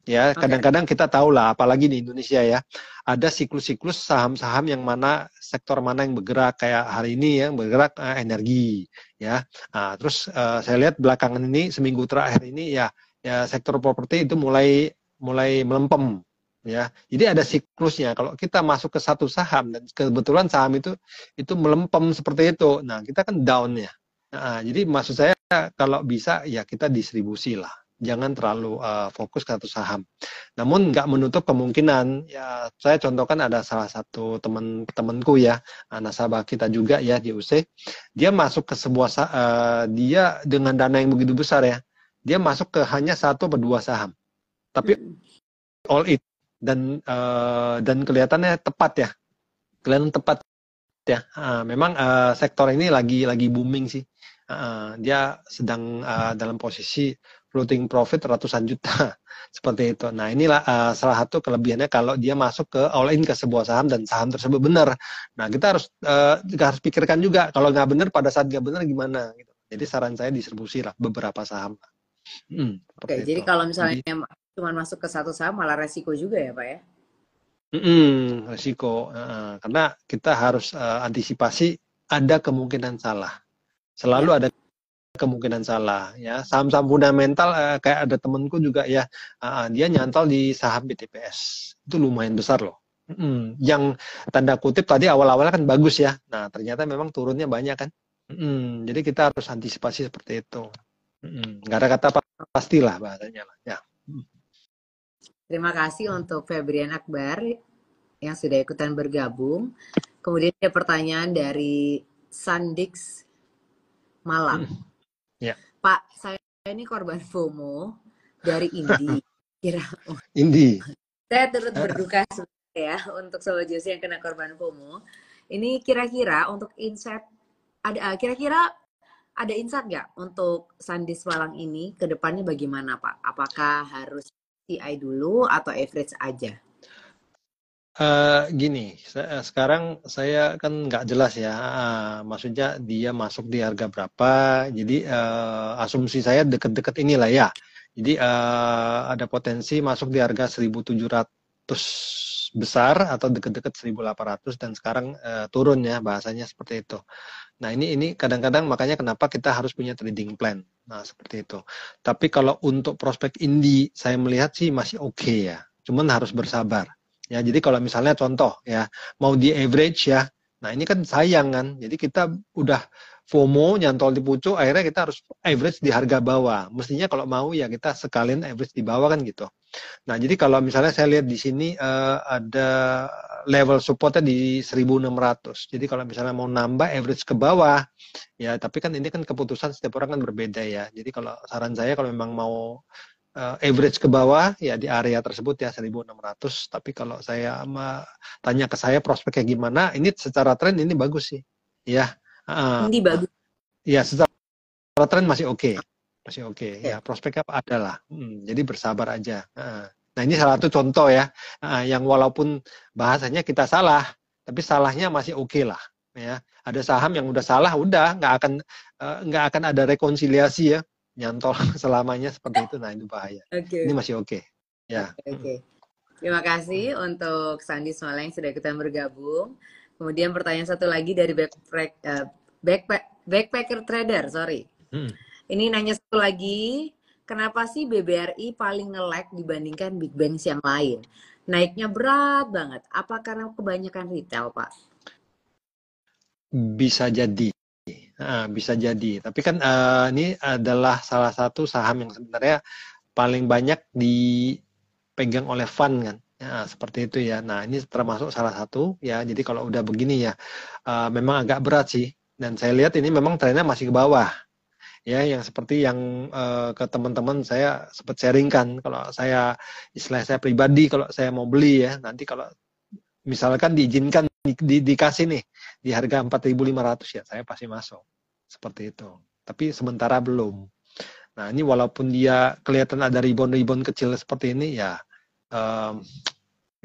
Ya, kadang-kadang kita tahu lah, apalagi di Indonesia ya, ada siklus-siklus saham-saham yang mana, sektor mana yang bergerak, kayak hari ini yang bergerak energi, ya. Terus saya lihat belakangan ini, seminggu terakhir ini ya sektor properti itu mulai melempem, ya. Jadi ada siklusnya. Kalau kita masuk ke satu saham dan kebetulan saham itu melempem seperti itu, nah kita kan down ya. Jadi maksud saya kalau bisa ya kita distribusi lah. Jangan terlalu fokus ke satu saham. Namun nggak menutup kemungkinan, ya saya contohkan ada salah satu temanku ya, nasabah kita juga ya di UC, dia masuk ke sebuah dia dengan dana yang begitu besar ya, dia masuk ke hanya 1 atau 2 saham, tapi all in dan kelihatannya tepat ya, memang sektor ini lagi booming sih. Dia sedang dalam posisi floating profit ratusan juta seperti itu. Nah, inilah salah satu kelebihannya kalau dia masuk ke all in ke sebuah saham dan saham tersebut benar. Nah, kita harus pikirkan juga kalau nggak benar, pada saat nggak benar gimana gitu. Jadi saran saya distribusi lah beberapa saham. Oke, jadi kalau misalnya cuma masuk ke satu saham malah resiko juga ya, Pak ya? Resiko. Karena kita harus antisipasi ada kemungkinan salah. Selalu ada kemungkinan salah ya. Saham-saham fundamental kayak ada temenku juga ya, dia nyantol di saham BTPS itu lumayan besar loh. Yang tanda kutip tadi awal-awalnya kan bagus ya, nah ternyata memang turunnya banyak kan. Jadi kita harus antisipasi seperti itu. Nggak ada kata pastilah bahasanya lah ya. Terima kasih untuk Febrian Akbar yang sudah ikutan bergabung. Kemudian ada pertanyaan dari Sandix Malang. Ya. Pak, saya ini korban FOMO dari Indi. Indi. Saya turut berduka ya untuk Sobat Josie yang kena korban FOMO. Ini kira-kira untuk insight kira-kira ada insight nggak untuk Sandix Malang ini ke depannya bagaimana, Pak? Apakah harus CI dulu atau average aja? Gini, sekarang saya kan nggak jelas ya, maksudnya dia masuk di harga berapa, jadi asumsi saya deket-deket inilah ya, jadi ada potensi masuk di harga 1.700 besar atau deket-deket 1.800 dan sekarang turun ya, bahasanya seperti itu. Nah ini kadang-kadang makanya kenapa kita harus punya trading plan, nah seperti itu. Tapi kalau untuk prospek Indi, saya melihat sih masih oke ya, cuman harus bersabar. Ya, jadi kalau misalnya contoh ya, mau di average ya, nah ini kan sayang kan, jadi kita udah FOMO nyantol di pucuk, akhirnya kita harus average di harga bawah. Mestinya kalau mau ya kita sekalian average di bawah kan gitu. Nah, jadi kalau misalnya saya lihat di sini ada level supportnya di 1.600. Jadi kalau misalnya mau nambah average ke bawah, ya tapi kan ini kan keputusan setiap orang kan berbeda ya. Jadi kalau saran saya kalau memang mau average ke bawah ya di area tersebut ya 1.600, tapi kalau saya tanya ke saya prospeknya gimana, ini secara tren ini bagus sih ya. Ini bagus ya, secara tren masih oke. Ya, prospeknya ada lah, jadi bersabar aja. Nah ini salah satu contoh ya, yang walaupun bahasanya kita salah, tapi salahnya masih oke lah ya. Ada saham yang udah salah, udah nggak akan ada rekonsiliasi ya, nyantol selamanya seperti itu. Nah itu bahaya. Ini masih oke. Ya. Oke. Terima kasih untuk Sandi Smala yang sudah kita bergabung. Kemudian pertanyaan satu lagi dari Backpacker Trader, sorry. Hmm. Ini nanya satu lagi, kenapa sih BBRI paling nge-lag dibandingkan big banks yang lain? Naiknya berat banget. Apa karena kebanyakan retail, Pak? Bisa jadi. Bisa jadi. Tapi kan ini adalah salah satu saham yang sebenarnya paling banyak dipegang oleh fund kan. Ya, seperti itu ya. Nah, ini termasuk salah satu ya. Jadi kalau udah begini ya, memang agak berat sih. Dan saya lihat ini memang trennya masih ke bawah. Ya, yang seperti yang ke teman-teman saya sempat sharingkan. Kalau saya, istilah saya pribadi, kalau saya mau beli ya, nanti kalau misalkan diizinkan dikasih nih di harga 4.500 ya saya pasti masuk seperti itu, tapi sementara belum. Nah ini walaupun dia kelihatan ada rebound kecil seperti ini ya,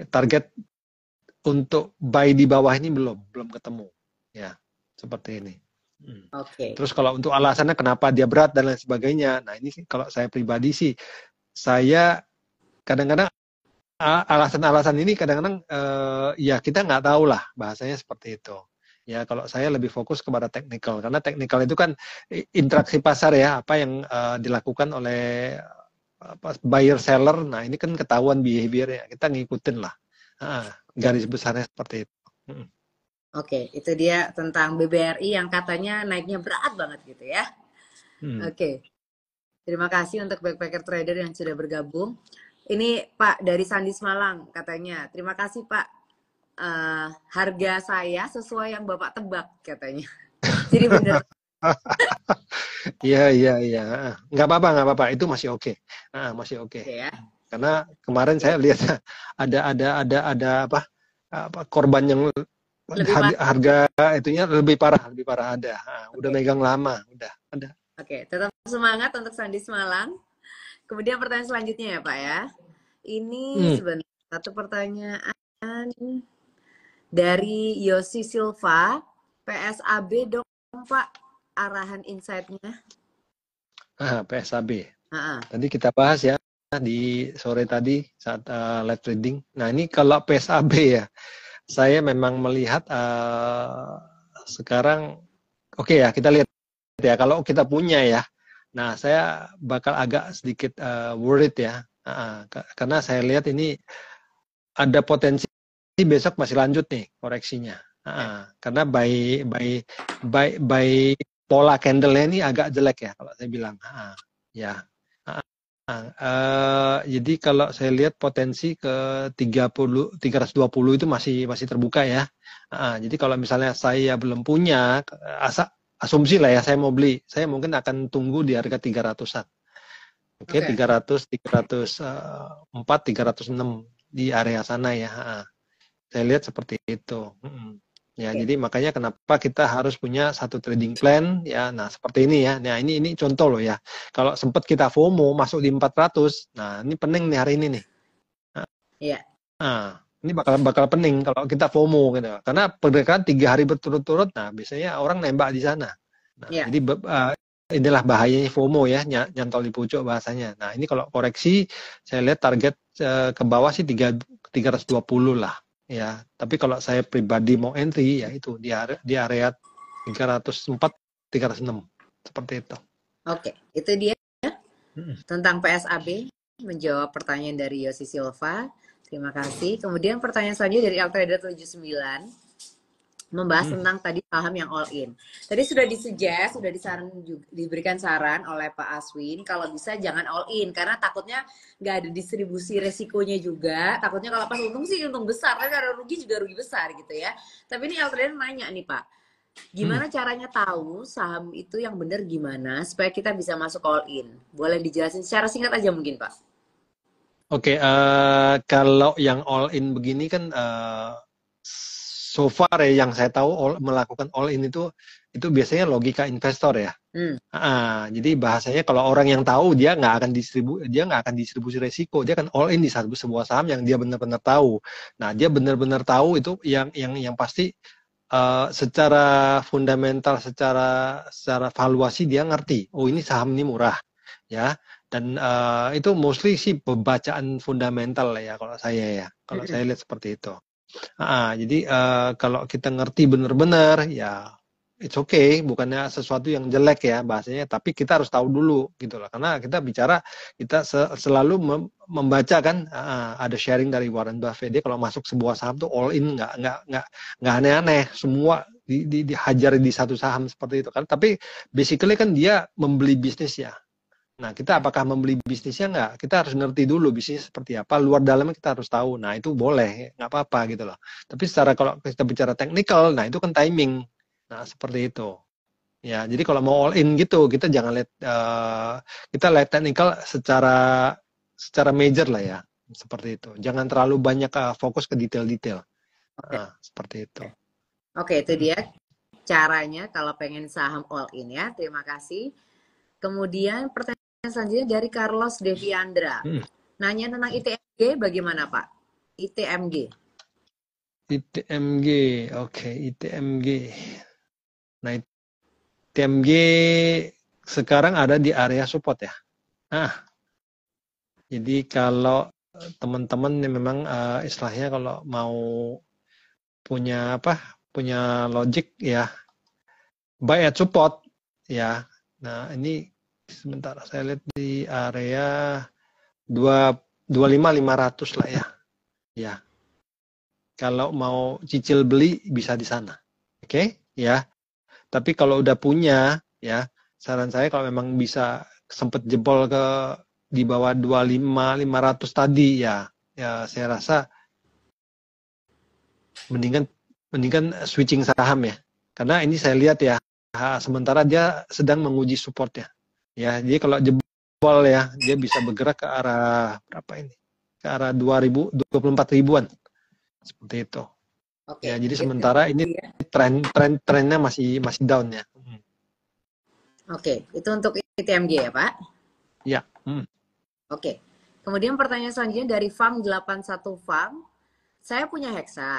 target untuk buy di bawah ini belum ketemu ya, seperti ini. Oke. Terus kalau untuk alasannya kenapa dia berat dan lain sebagainya, nah ini kalau saya pribadi sih, saya kadang-kadang alasan-alasan ini kadang-kadang ya kita nggak tahu lah bahasanya seperti itu. Ya kalau saya lebih fokus kepada teknikal karena teknikal itu kan interaksi pasar ya, apa yang dilakukan oleh buyer seller. Nah ini kan ketahuan behavior ya, kita ngikutin lah. Garis besarnya seperti itu. Oke, itu dia tentang BBRI yang katanya naiknya berat banget gitu ya. Oke. Terima kasih untuk Backpacker Trader yang sudah bergabung. Ini Pak dari Sandi Semalang katanya, terima kasih Pak. Harga saya sesuai yang Bapak tebak katanya. Jadi bener. Iya. Nggak apa-apa. Itu masih oke. Masih oke. Oke ya. Karena kemarin saya lihat ada apa korban yang harga itunya lebih parah ada. Udah megang lama, udah ada. Oke, tetap semangat untuk Sandi Semalang. Kemudian pertanyaan selanjutnya ya Pak ya. Ini sebenarnya satu pertanyaan dari Yosi Silva, PSAB dong Pak, arahan insight-nya. PSAB. Tadi kita bahas ya di sore tadi saat live trading. Nah ini kalau PSAB ya, saya memang melihat sekarang oke ya, kita lihat ya kalau kita punya ya. Nah, saya bakal agak sedikit worried ya. Karena saya lihat ini ada potensi besok masih lanjut nih koreksinya. Karena by pola candle-nya ini agak jelek ya kalau saya bilang. Ya. Jadi kalau saya lihat potensi ke 320 itu masih terbuka ya. Jadi kalau misalnya saya belum punya, asumsi lah ya saya mau beli, saya mungkin akan tunggu di harga 300-an. Oke, 300, 304, 306 di area sana ya. Saya lihat seperti itu. Ya, jadi makanya kenapa kita harus punya satu trading plan ya. Nah, seperti ini ya. Nah, ini contoh loh ya. Kalau sempat kita FOMO masuk di 400, nah ini pening nih hari ini nih. Iya. Ini bakal pening kalau kita FOMO gitu. Karena pergerakan 3 hari berturut-turut, nah biasanya orang nembak di sana. Nah, jadi inilah bahayanya FOMO ya, nyantol di pucuk bahasanya. Nah, ini kalau koreksi saya lihat target ke bawah sih 320 lah. Ya, tapi kalau saya pribadi mau entry ya itu di area 304 306 seperti itu. Oke, itu dia tentang PSAB menjawab pertanyaan dari Yosi Silva. Terima kasih. Kemudian pertanyaan selanjutnya dari Altrader 79 membahas tentang tadi saham yang all in. Tadi sudah disuggest, sudah diberikan saran oleh Pak Aswin kalau bisa jangan all in karena takutnya nggak ada distribusi resikonya juga. Takutnya kalau pas untung sih untung besar, tapi kalau rugi juga rugi besar gitu ya. Tapi ini Altrader nanya nih Pak, gimana caranya tahu saham itu yang benar gimana supaya kita bisa masuk all in? Boleh dijelasin secara singkat aja mungkin Pak? Oke, kalau yang all in begini kan so far ya yang saya tahu melakukan all in itu biasanya logika investor ya. Jadi bahasanya kalau orang yang tahu dia nggak akan distribusi resiko, dia akan all in di sebuah saham yang dia benar-benar tahu. Nah dia benar-benar tahu itu yang pasti secara fundamental, secara valuasi dia ngerti. Oh ini saham ini murah, ya. Dan itu mostly sih pembacaan fundamental lah ya kalau saya ya. Kalau saya lihat seperti itu. Jadi kalau kita ngerti benar-benar ya it's okay, bukannya sesuatu yang jelek ya bahasanya, tapi kita harus tahu dulu gitu loh. Karena kita bicara kita selalu membaca kan, ada sharing dari Warren Buffett, dia kalau masuk sebuah saham tuh all in, nggak aneh-aneh, semua dihajar di satu saham seperti itu kan. Tapi basically kan dia membeli bisnis ya. Nah, kita apakah membeli bisnisnya nggak? Kita harus ngerti dulu bisnisnya seperti apa, luar dalamnya kita harus tahu. Nah, itu boleh, nggak apa-apa gitu loh. Tapi secara kalau kita bicara teknikal, nah itu kan timing. Nah, seperti itu. Ya, jadi kalau mau all in gitu, kita jangan lihat, kita lihat teknikal secara major lah ya, seperti itu. Jangan terlalu banyak fokus ke detail-detail. Seperti itu. Oke, itu dia caranya kalau pengen saham all in ya. Terima kasih. Kemudian pertanyaan selanjutnya dari Carlos Deviandra. Nanya tentang ITMG bagaimana Pak? ITMG. ITMG, oke, ITMG. Nah, ITMG sekarang ada di area support ya. Nah, jadi kalau teman-teman yang memang istilahnya kalau mau punya logic ya, buy at support ya. Nah, ini sebentar saya lihat di area 25.500 lah ya. Ya. Kalau mau cicil beli bisa di sana. Oke, ya. Tapi kalau udah punya ya, saran saya kalau memang bisa sempet jebol ke di bawah 25.500 tadi ya saya rasa mendingan switching saham ya. Karena ini saya lihat ya, sementara dia sedang menguji supportnya. Ya, jadi kalau jebol ya, dia bisa bergerak ke arah berapa ini? Ke arah 24 ribuan. Seperti itu. Oke. Ya, jadi sementara ini trennya masih down ya. Oke, itu untuk ITMG ya, Pak? Ya. Oke. Kemudian pertanyaan selanjutnya dari Fang 81 Fang. Saya punya Hexa.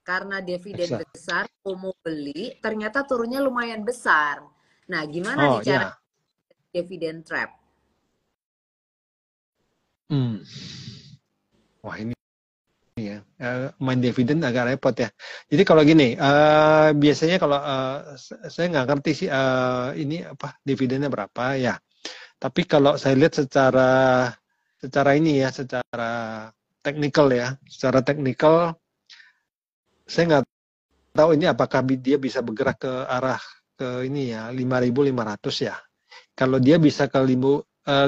Karena dividen besar, mau beli, ternyata turunnya lumayan besar. Nah, gimana nih cara dividen trap? Wah, ini ya, main dividen agak repot ya. Jadi kalau gini, biasanya kalau saya nggak ngerti sih ini apa dividennya berapa ya. Tapi kalau saya lihat secara ini ya, secara teknikal ya, secara teknikal saya nggak tahu ini apakah dia bisa bergerak ke arah ke ini ya 5.500 ya. Kalau dia bisa ke 5.500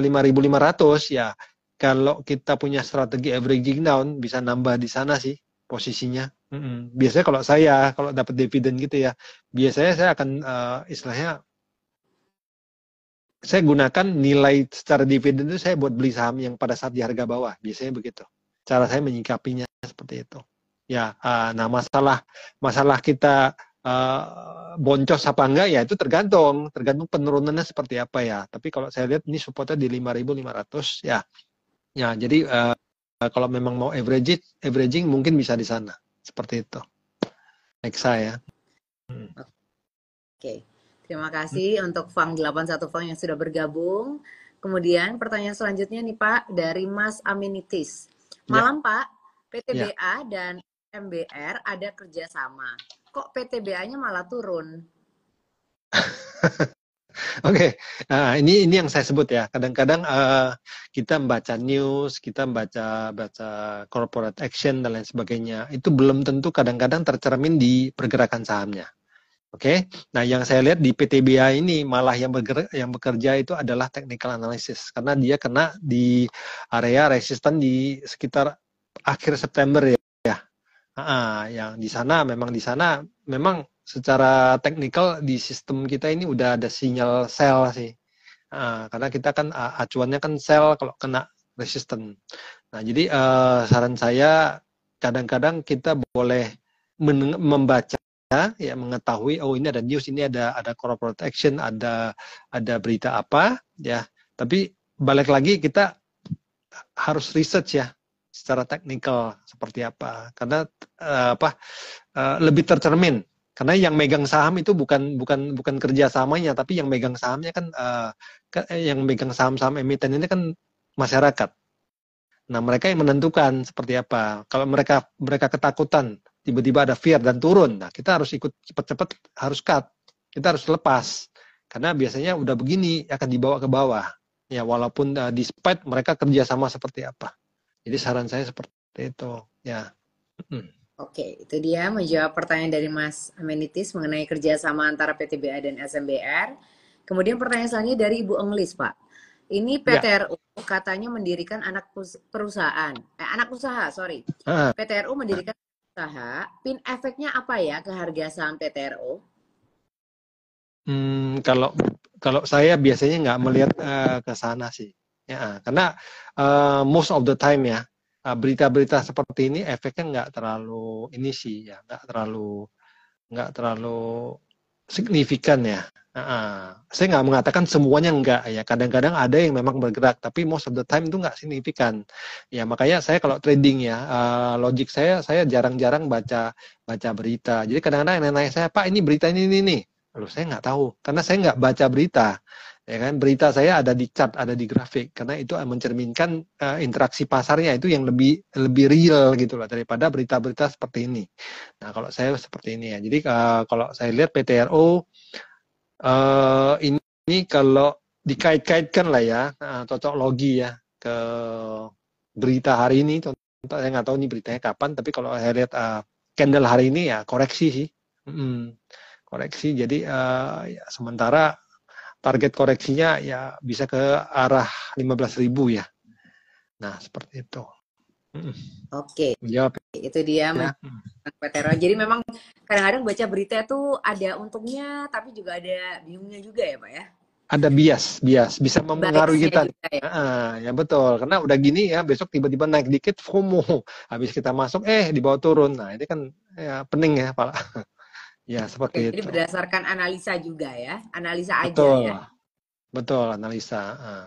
ya, kalau kita punya strategi averaging down bisa nambah di sana sih posisinya. Biasanya kalau dapat dividen gitu ya, biasanya saya akan istilahnya saya gunakan nilai secara dividen itu saya buat beli saham yang pada saat di harga bawah. Biasanya begitu. Cara saya menyikapinya seperti itu. Ya, nah masalah kita boncos apa enggak ya itu tergantung penurunannya seperti apa ya. Tapi kalau saya lihat ini supportnya di 5.500 ya. Ya, jadi kalau memang mau averaging mungkin bisa di sana. Seperti itu. Hexa ya. Oke. Terima kasih untuk Fang 81 Fang yang sudah bergabung. Kemudian pertanyaan selanjutnya nih Pak dari Mas Amenitis. Malam Pak, PTBA dan MBR ada kerjasama. Kok PTBA-nya malah turun? Oke, nah ini yang saya sebut ya. Kadang-kadang kita membaca news, kita baca corporate action dan lain sebagainya. Itu belum tentu kadang-kadang tercermin di pergerakan sahamnya. Oke, nah yang saya lihat di PTBA ini malah yang bekerja itu adalah technical analysis karena dia kena di area resisten di sekitar akhir September ya. Yang di sana memang secara teknikal di sistem kita ini udah ada sinyal sell sih. Karena kita kan acuannya kan sell kalau kena resisten. Nah, jadi saran saya kadang-kadang kita boleh membaca ya mengetahui ini ada news, ini ada corporate action, ada berita apa ya. Tapi balik lagi kita harus research ya secara teknikal seperti apa karena lebih tercermin Karena yang megang saham itu bukan kerjasamanya, tapi yang megang sahamnya kan yang megang saham-saham emiten ini kan masyarakat. Nah, mereka yang menentukan seperti apa. Kalau mereka ketakutan, tiba-tiba ada fear dan turun. Nah, kita harus ikut cepat-cepat, harus cut. Kita harus lepas. Karena biasanya udah begini akan dibawa ke bawah. Ya, walaupun despite mereka kerjasama seperti apa. Jadi saran saya seperti itu. Ya. Oke, itu dia menjawab pertanyaan dari Mas Amenitis mengenai kerjasama antara PTBA dan SMBR. Kemudian pertanyaan selanjutnya dari Ibu Englis, Pak. Ini Ya. PTRU katanya mendirikan perusahaan, anak usaha, sorry. PTRU mendirikan usaha, pin efeknya apa ya ke harga saham PTRU? Kalau saya biasanya nggak melihat ke sana sih. Ya, karena most of the time ya, berita-berita seperti ini efeknya nggak terlalu ini sih ya, nggak terlalu signifikan ya. Saya nggak mengatakan semuanya nggak ya. Kadang-kadang ada yang memang bergerak, tapi most of the time itu nggak signifikan. Ya makanya saya kalau trading ya, logik saya jarang-jarang baca berita. Jadi kadang-kadang yang nanya saya, Pak ini berita ini nih. Lalu saya nggak tahu, karena saya nggak baca berita. Ya kan, berita saya ada di chart, ada di grafik, karena itu mencerminkan interaksi pasarnya itu yang lebih real gitu loh daripada berita-berita seperti ini. Nah kalau saya seperti ini ya. Jadi kalau saya lihat PTRO ini kalau dikait-kaitkan lah ya, cocok logi ya ke berita hari ini. Saya nggak tahu ini beritanya kapan, tapi kalau saya lihat candle hari ini ya koreksi sih, koreksi. Jadi ya, sementara target koreksinya ya bisa ke arah 15.000 ya. Nah seperti itu. Oke, Menjawab itu dia ya. PTRO. Jadi memang kadang-kadang baca berita tuh ada untungnya, tapi juga ada bingungnya juga ya, Pak ya. Ada bias bisa mempengaruhi kita. Juga, ya? Ya betul, karena udah gini ya, besok tiba-tiba naik dikit FOMO, habis kita masuk di bawah turun. Nah ini kan ya pening ya Pak. Ya seperti Jadi itu. berdasarkan analisa juga ya, analisa aja Betul, ya. betul analisa.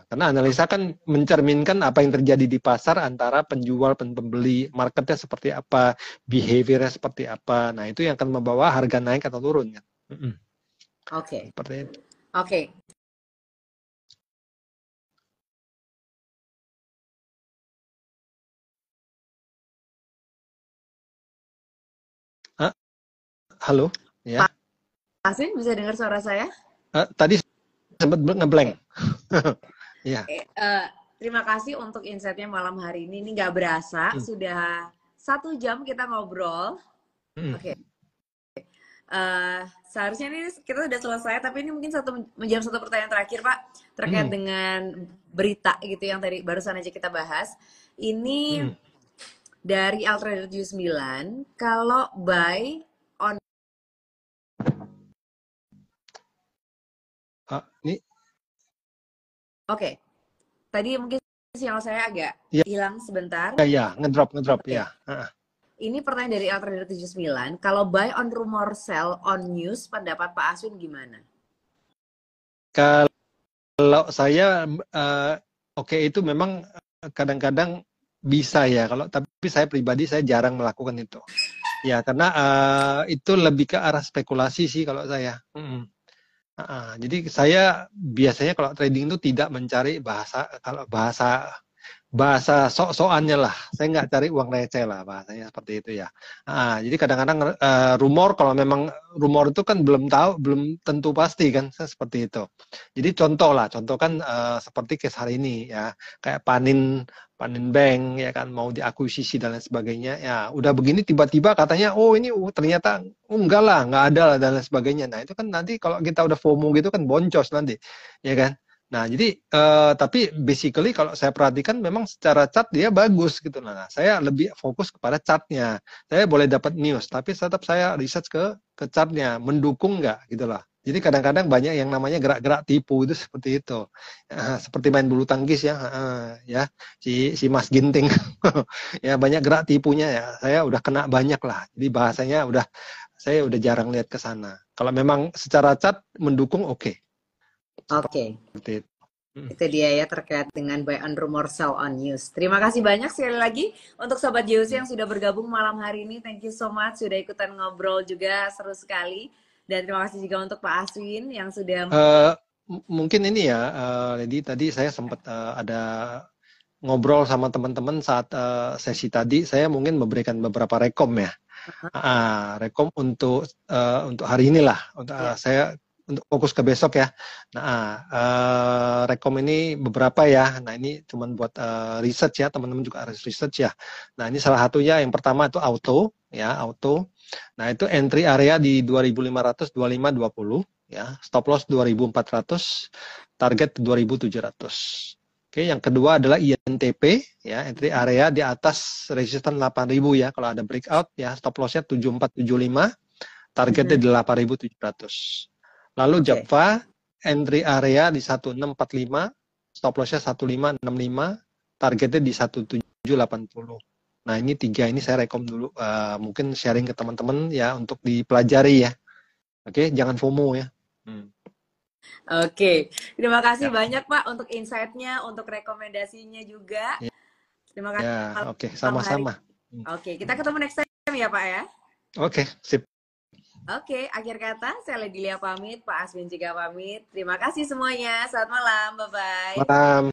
Karena analisa kan mencerminkan apa yang terjadi di pasar antara penjual dan pembeli, marketnya seperti apa, behaviornya seperti apa. Nah itu yang akan membawa harga naik atau turun ya. Oke. Seperti itu. Oke. Halo, ya. Pak Aswin bisa dengar suara saya? Tadi sempat ngeblank. Ya. Terima kasih untuk insight-nya malam hari ini. Ini nggak berasa, sudah 1 jam kita ngobrol. Oke. Seharusnya ini kita sudah selesai, tapi ini mungkin menjawab satu pertanyaan terakhir, Pak, terkait dengan berita gitu yang tadi barusan aja kita bahas. Ini dari Ultra 79, kalau buy on Ini Oke. Tadi mungkin sinyal saya agak hilang sebentar. Ya, ngedrop ya. Ini pertanyaan dari Ultra 79. Kalau buy on rumor, sell on news, pendapat Pak Aswin gimana? Kalau saya itu memang kadang-kadang bisa ya. Tapi saya pribadi saya jarang melakukan itu. Ya, karena itu lebih ke arah spekulasi sih kalau saya. Jadi saya biasanya kalau trading itu tidak mencari bahasa sok-sokannya lah. Saya nggak cari uang receh lah, bahasanya seperti itu ya. Jadi kadang-kadang rumor, kalau memang rumor itu kan belum tentu pasti kan, seperti itu. Jadi contoh kan seperti case hari ini ya, kayak Panin Bank ya kan mau diakuisisi dan lain sebagainya. Ya udah begini tiba-tiba katanya ini ternyata enggak lah, nggak ada lah dan lain sebagainya. Nah itu kan nanti kalau kita udah FOMO gitu kan boncos nanti, ya kan. Nah, jadi tapi basically kalau saya perhatikan memang secara chart dia bagus gitu. Nah, saya lebih fokus kepada chartnya. Saya boleh dapat news, tapi tetap saya research ke chartnya, mendukung nggak gitu lah. Jadi kadang-kadang banyak yang namanya gerak-gerak tipu itu seperti itu. Seperti main bulu tangkis ya, ya si Mas Ginting. Ya banyak gerak tipunya ya. Saya udah kena banyak lah. Jadi bahasanya saya udah jarang lihat ke sana. Kalau memang secara chart mendukung oke. Oke. Seperti itu. Mm. Itu dia ya terkait dengan buy on rumor sell on news. Terima kasih banyak sekali lagi untuk Sobat JOC yang sudah bergabung malam hari ini. Thank you so much sudah ikutan ngobrol juga, seru sekali. Dan terima kasih juga untuk Pak Aswin yang sudah Eh, Mungkin ini ya, Lady, tadi saya sempat ada ngobrol sama teman-teman saat sesi tadi. Saya mungkin memberikan beberapa rekom ya. Rekom untuk hari inilah. Untuk ya. saya untuk fokus ke besok ya. Nah, rekom ini beberapa ya. Nah, ini cuma buat research ya, teman-teman juga harus research ya. Nah, ini salah satunya yang pertama itu auto ya, auto. Nah, itu entry area di 2500, 25, 20 ya. Stop loss 2400, target 2700. Oke, yang kedua adalah INTP ya, entry area di atas resisten 8000 ya. Kalau ada breakout ya, stop loss-nya 7475, targetnya di 8700. Lalu Oke. Java, entry area di 1645, stop loss-nya 1565, targetnya di 1780. Nah, ini tiga ini saya rekom dulu, mungkin sharing ke teman-teman ya untuk dipelajari ya. Oke, jangan FOMO ya. Oke, terima kasih Ya, banyak Pak untuk insight-nya, untuk rekomendasinya juga. ya, Terima ya, kasih oke, malam hari. sama-sama. Oke, kita ketemu next time ya Pak ya. Oke, sip. Oke, akhir kata saya Lady Lia pamit, Pak Aswin juga pamit. Terima kasih semuanya. Selamat malam, bye-bye. Malam.